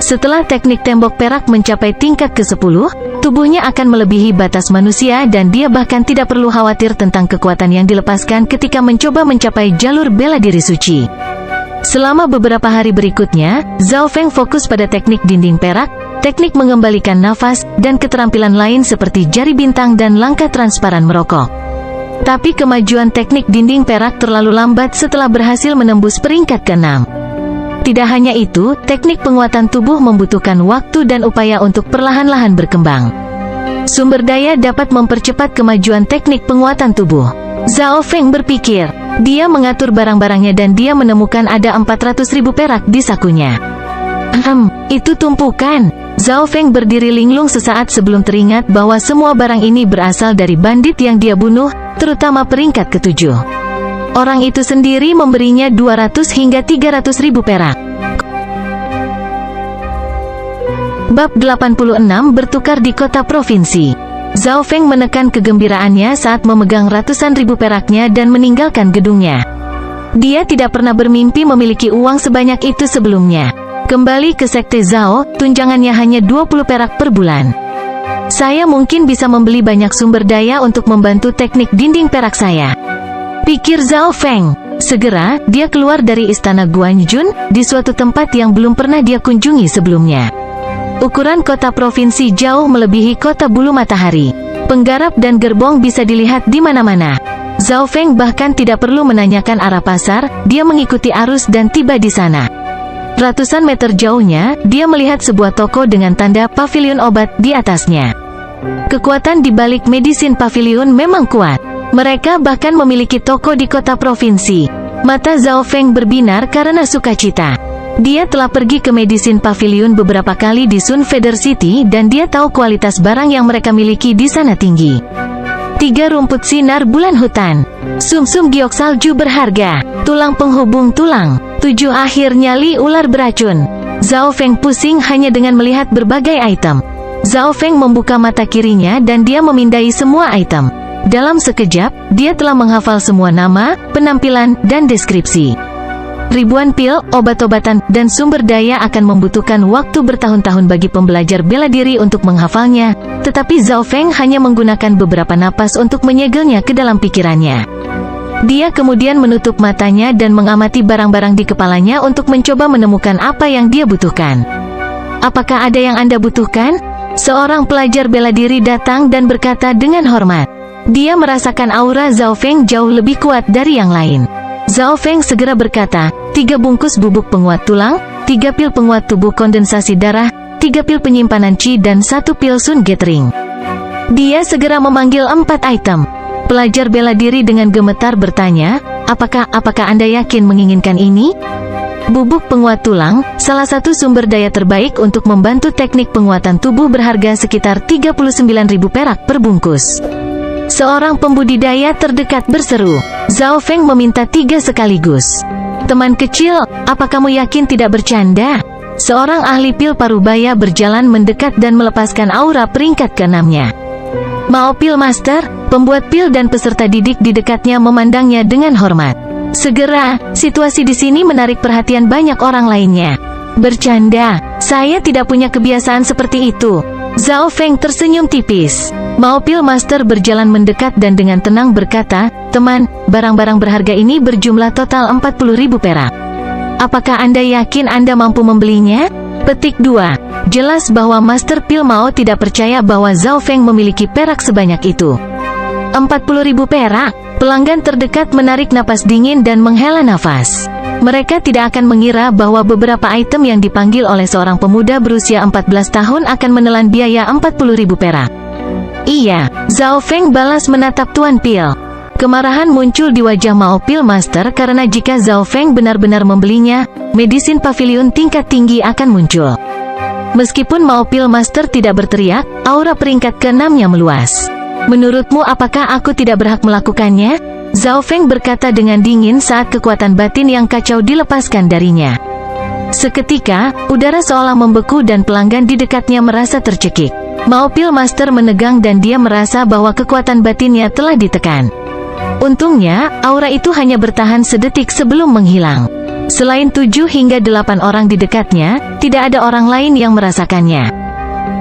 Setelah teknik tembok perak mencapai tingkat ke-10, tubuhnya akan melebihi batas manusia dan dia bahkan tidak perlu khawatir tentang kekuatan yang dilepaskan ketika mencoba mencapai jalur bela diri suci. Selama beberapa hari berikutnya, Zhao Feng fokus pada teknik dinding perak, teknik mengembalikan nafas, dan keterampilan lain seperti jari bintang dan langkah transparan merokok. Tapi kemajuan teknik dinding perak terlalu lambat setelah berhasil menembus peringkat ke-6. Tidak hanya itu, teknik penguatan tubuh membutuhkan waktu dan upaya untuk perlahan-lahan berkembang. Sumber daya dapat mempercepat kemajuan teknik penguatan tubuh. Zhao Feng berpikir. Dia mengatur barang-barangnya dan dia menemukan ada 400.000 perak di sakunya. Itu tumpukan. Zhao Feng berdiri linglung sesaat sebelum teringat bahwa semua barang ini berasal dari bandit yang dia bunuh, terutama peringkat ke-7. Orang itu sendiri memberinya 200 hingga 300.000 perak. Bab 86 bertukar di kota provinsi. Zhao Feng menekan kegembiraannya saat memegang ratusan ribu peraknya dan meninggalkan gedungnya. Dia tidak pernah bermimpi memiliki uang sebanyak itu sebelumnya. Kembali ke sekte Zhao, tunjangannya hanya 20 perak per bulan. Saya mungkin bisa membeli banyak sumber daya untuk membantu teknik dinding perak saya, pikir Zhao Feng. Segera, dia keluar dari istana Guanjun, di suatu tempat yang belum pernah dia kunjungi sebelumnya. Ukuran kota provinsi jauh melebihi kota bulu matahari. Penggarap dan gerbong bisa dilihat di mana-mana. Zhao Feng bahkan tidak perlu menanyakan arah pasar, dia mengikuti arus dan tiba di sana. Ratusan meter jauhnya, dia melihat sebuah toko dengan tanda pavilion obat di atasnya. Kekuatan di balik Medicine Pavilion memang kuat. Mereka bahkan memiliki toko di kota provinsi. Mata Zhao Feng berbinar karena sukacita. Dia telah pergi ke Medicine Pavilion beberapa kali di Sun Feather City dan dia tahu kualitas barang yang mereka miliki di sana tinggi. 3 rumput sinar bulan hutan, sumsum giok salju berharga, tulang penghubung tulang, 7 akhir nyali ular beracun. Zhao Feng pusing hanya dengan melihat berbagai item. Zhao Feng membuka mata kirinya dan dia memindai semua item. Dalam sekejap, dia telah menghafal semua nama, penampilan, dan deskripsi. Ribuan pil, obat-obatan, dan sumber daya akan membutuhkan waktu bertahun-tahun bagi pembelajar bela diri untuk menghafalnya, tetapi Zhao Feng hanya menggunakan beberapa napas untuk menyegelnya ke dalam pikirannya. Dia kemudian menutup matanya dan mengamati barang-barang di kepalanya untuk mencoba menemukan apa yang dia butuhkan. Apakah ada yang Anda butuhkan? Seorang pelajar bela diri datang dan berkata dengan hormat. Dia merasakan aura Zhao Feng jauh lebih kuat dari yang lain. Zhao Feng segera berkata, 3 bungkus bubuk penguat tulang, 3 pil penguat tubuh kondensasi darah, 3 pil penyimpanan Qi dan 1 pil Sun Gathering. Dia segera memanggil 4 item. Pelajar bela diri dengan gemetar bertanya, apakah Anda yakin menginginkan ini? Bubuk penguat tulang, salah satu sumber daya terbaik untuk membantu teknik penguatan tubuh berharga sekitar 39.000 perak per bungkus. Seorang pembudidaya terdekat berseru. Zhao Feng meminta 3 sekaligus. Teman kecil, apa kamu yakin tidak bercanda? Seorang ahli pil parubaya berjalan mendekat dan melepaskan aura peringkat ke-6-nya. Mao Pil Master, pembuat pil dan peserta didik di dekatnya memandangnya dengan hormat. Segera, situasi di sini menarik perhatian banyak orang lainnya. Bercanda, saya tidak punya kebiasaan seperti itu. Zhao Feng tersenyum tipis. Mao Pil Master berjalan mendekat dan dengan tenang berkata, teman, barang-barang berharga ini berjumlah total 40.000 perak. Apakah Anda yakin Anda mampu membelinya? Petik 2. Jelas bahwa Master Pil Mao tidak percaya bahwa Zhao Feng memiliki perak sebanyak itu. 40.000 perak. Pelanggan terdekat menarik napas dingin dan menghela nafas. Mereka tidak akan mengira bahwa beberapa item yang dipanggil oleh seorang pemuda berusia 14 tahun akan menelan biaya 40.000 perak. Iya, Zhao Feng balas menatap Tuan Pil. Kemarahan muncul di wajah Mao Pil Master karena jika Zhao Feng benar-benar membelinya, Medicine Pavilion tingkat tinggi akan muncul. Meskipun Mao Pil Master tidak berteriak, aura peringkat ke-6-nya meluas. Menurutmu apakah aku tidak berhak melakukannya? Zhao Feng berkata dengan dingin saat kekuatan batin yang kacau dilepaskan darinya. Seketika, udara seolah membeku dan pelanggan di dekatnya merasa tercekik. Mao Pil Master menegang dan dia merasa bahwa kekuatan batinnya telah ditekan. Untungnya, aura itu hanya bertahan sedetik sebelum menghilang. Selain 7 hingga 8 orang di dekatnya, tidak ada orang lain yang merasakannya.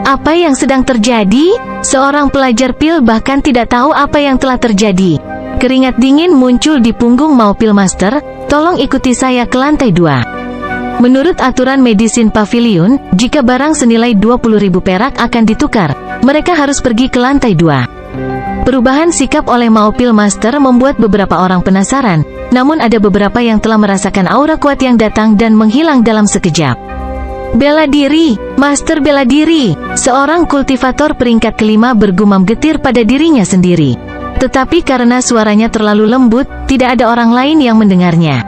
Apa yang sedang terjadi? Seorang pelajar pil bahkan tidak tahu apa yang telah terjadi. Keringat dingin muncul di punggung Mao Pil Master. Tolong ikuti saya ke lantai 2. Menurut aturan Medicine Pavilion, jika barang senilai 20.000 perak akan ditukar, mereka harus pergi ke lantai 2. Perubahan sikap oleh Mao Pil Master membuat beberapa orang penasaran, namun ada beberapa yang telah merasakan aura kuat yang datang dan menghilang dalam sekejap. Bela diri, Master bela diri. Seorang kultivator peringkat kelima bergumam getir pada dirinya sendiri. Tetapi karena suaranya terlalu lembut, tidak ada orang lain yang mendengarnya.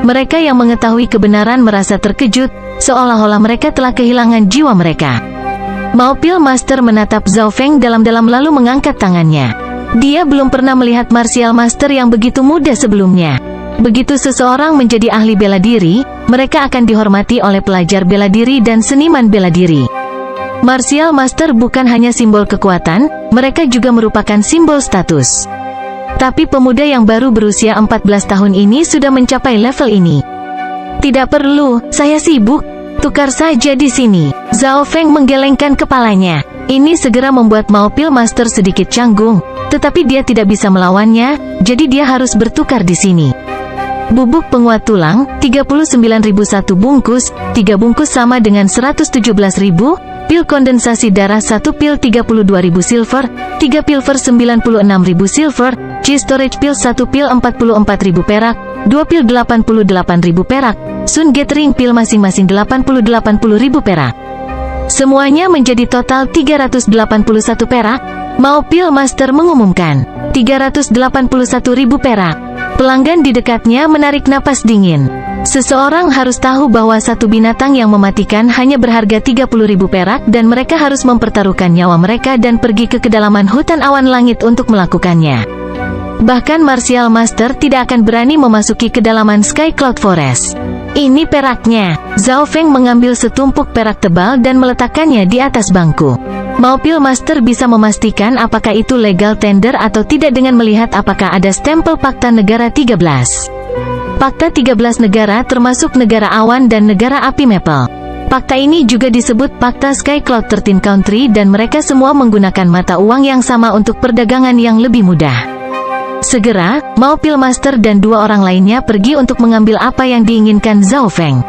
Mereka yang mengetahui kebenaran merasa terkejut, seolah-olah mereka telah kehilangan jiwa mereka. Mao Pil Master menatap Zhao Feng dalam-dalam lalu mengangkat tangannya. Dia belum pernah melihat martial master yang begitu muda sebelumnya. Begitu seseorang menjadi ahli bela diri, mereka akan dihormati oleh pelajar bela diri dan seniman bela diri. Martial master bukan hanya simbol kekuatan, mereka juga merupakan simbol status. Tapi pemuda yang baru berusia 14 tahun ini sudah mencapai level ini. Tidak perlu, saya sibuk. Tukar saja di sini. Zhao Feng menggelengkan kepalanya. Ini segera membuat Mao Pil Master sedikit canggung, tetapi dia tidak bisa melawannya, jadi dia harus bertukar di sini. Bubuk penguat tulang, 39.001 bungkus, 3 bungkus sama dengan 117.000, pil kondensasi darah 1 pil 32.000 silver, 3 pil per 96.000 silver, G-Storage pil 1 pil 44.000 perak, 2 pil 88.000 perak, Sun Gathering pil masing-masing 80.000 perak. Semuanya menjadi total 381 perak. Mao Pil Master mengumumkan, 381.000 perak. Pelanggan di dekatnya menarik napas dingin. Seseorang harus tahu bahwa satu binatang yang mematikan hanya berharga 30.000 perak dan mereka harus mempertaruhkan nyawa mereka dan pergi ke kedalaman hutan awan langit untuk melakukannya. Bahkan Martial Master tidak akan berani memasuki kedalaman Sky Cloud Forest. Ini peraknya. Zhao Feng mengambil setumpuk perak tebal dan meletakkannya di atas bangku. Mao Pil Master bisa memastikan apakah itu legal tender atau tidak dengan melihat apakah ada stempel Pakta Negara 13. Pakta 13 negara termasuk negara awan dan negara api Maple. Pakta ini juga disebut Pakta Sky Cloud 13 Country dan mereka semua menggunakan mata uang yang sama untuk perdagangan yang lebih mudah. Segera, Mao Pil Master dan 2 orang lainnya pergi untuk mengambil apa yang diinginkan Zhao Feng.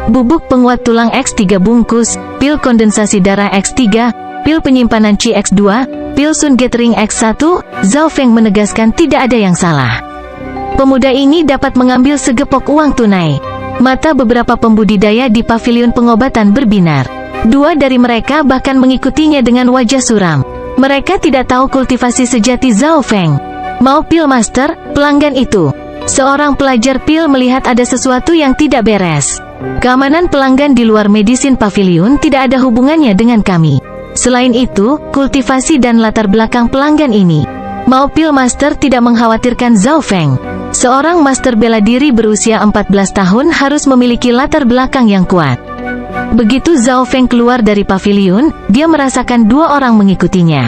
Bubuk penguat tulang X 3 bungkus, pil kondensasi darah X 3, pil penyimpanan Qi X 2, pil Sun Gathering X 1, Zhao Feng menegaskan tidak ada yang salah. Pemuda ini dapat mengambil segepok uang tunai. Mata beberapa pembudidaya di pavilion pengobatan berbinar. 2 dari mereka bahkan mengikutinya dengan wajah suram. Mereka tidak tahu kultivasi sejati Zhao Feng. Mao Pil Master, pelanggan itu. Seorang pelajar pil melihat ada sesuatu yang tidak beres. Keamanan pelanggan di luar Medicine Pavilion tidak ada hubungannya dengan kami. Selain itu, kultivasi dan latar belakang pelanggan ini. Mao Pil Master tidak mengkhawatirkan Zhao Feng. Seorang master bela diri berusia 14 tahun harus memiliki latar belakang yang kuat. Begitu Zhao Feng keluar dari pavilion, dia merasakan 2 orang mengikutinya.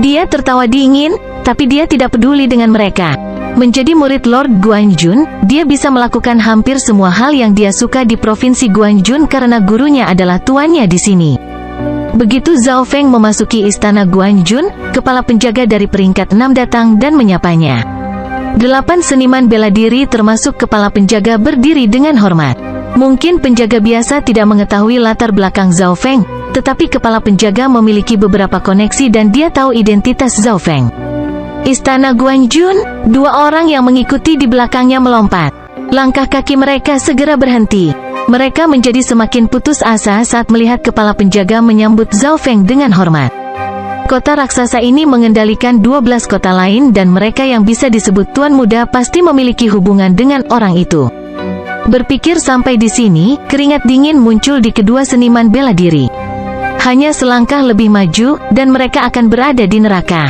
Dia tertawa dingin, tapi dia tidak peduli dengan mereka. Menjadi murid Lord Guanjun, dia bisa melakukan hampir semua hal yang dia suka di provinsi Guanjun karena gurunya adalah tuannya di sini. Begitu Zhao Feng memasuki istana Guanjun, kepala penjaga dari peringkat 6 datang dan menyapanya. 8 seniman bela diri termasuk kepala penjaga berdiri dengan hormat. Mungkin penjaga biasa tidak mengetahui latar belakang Zhao Feng, tetapi kepala penjaga memiliki beberapa koneksi dan dia tahu identitas Zhao Feng. Istana Guanjun, 2 orang yang mengikuti di belakangnya melompat. Langkah kaki mereka segera berhenti. Mereka menjadi semakin putus asa saat melihat kepala penjaga menyambut Zhao Feng dengan hormat. Kota raksasa ini mengendalikan 12 kota lain dan mereka yang bisa disebut tuan muda pasti memiliki hubungan dengan orang itu. Berpikir sampai di sini, keringat dingin muncul di kedua seniman bela diri. Hanya selangkah lebih maju, dan mereka akan berada di neraka.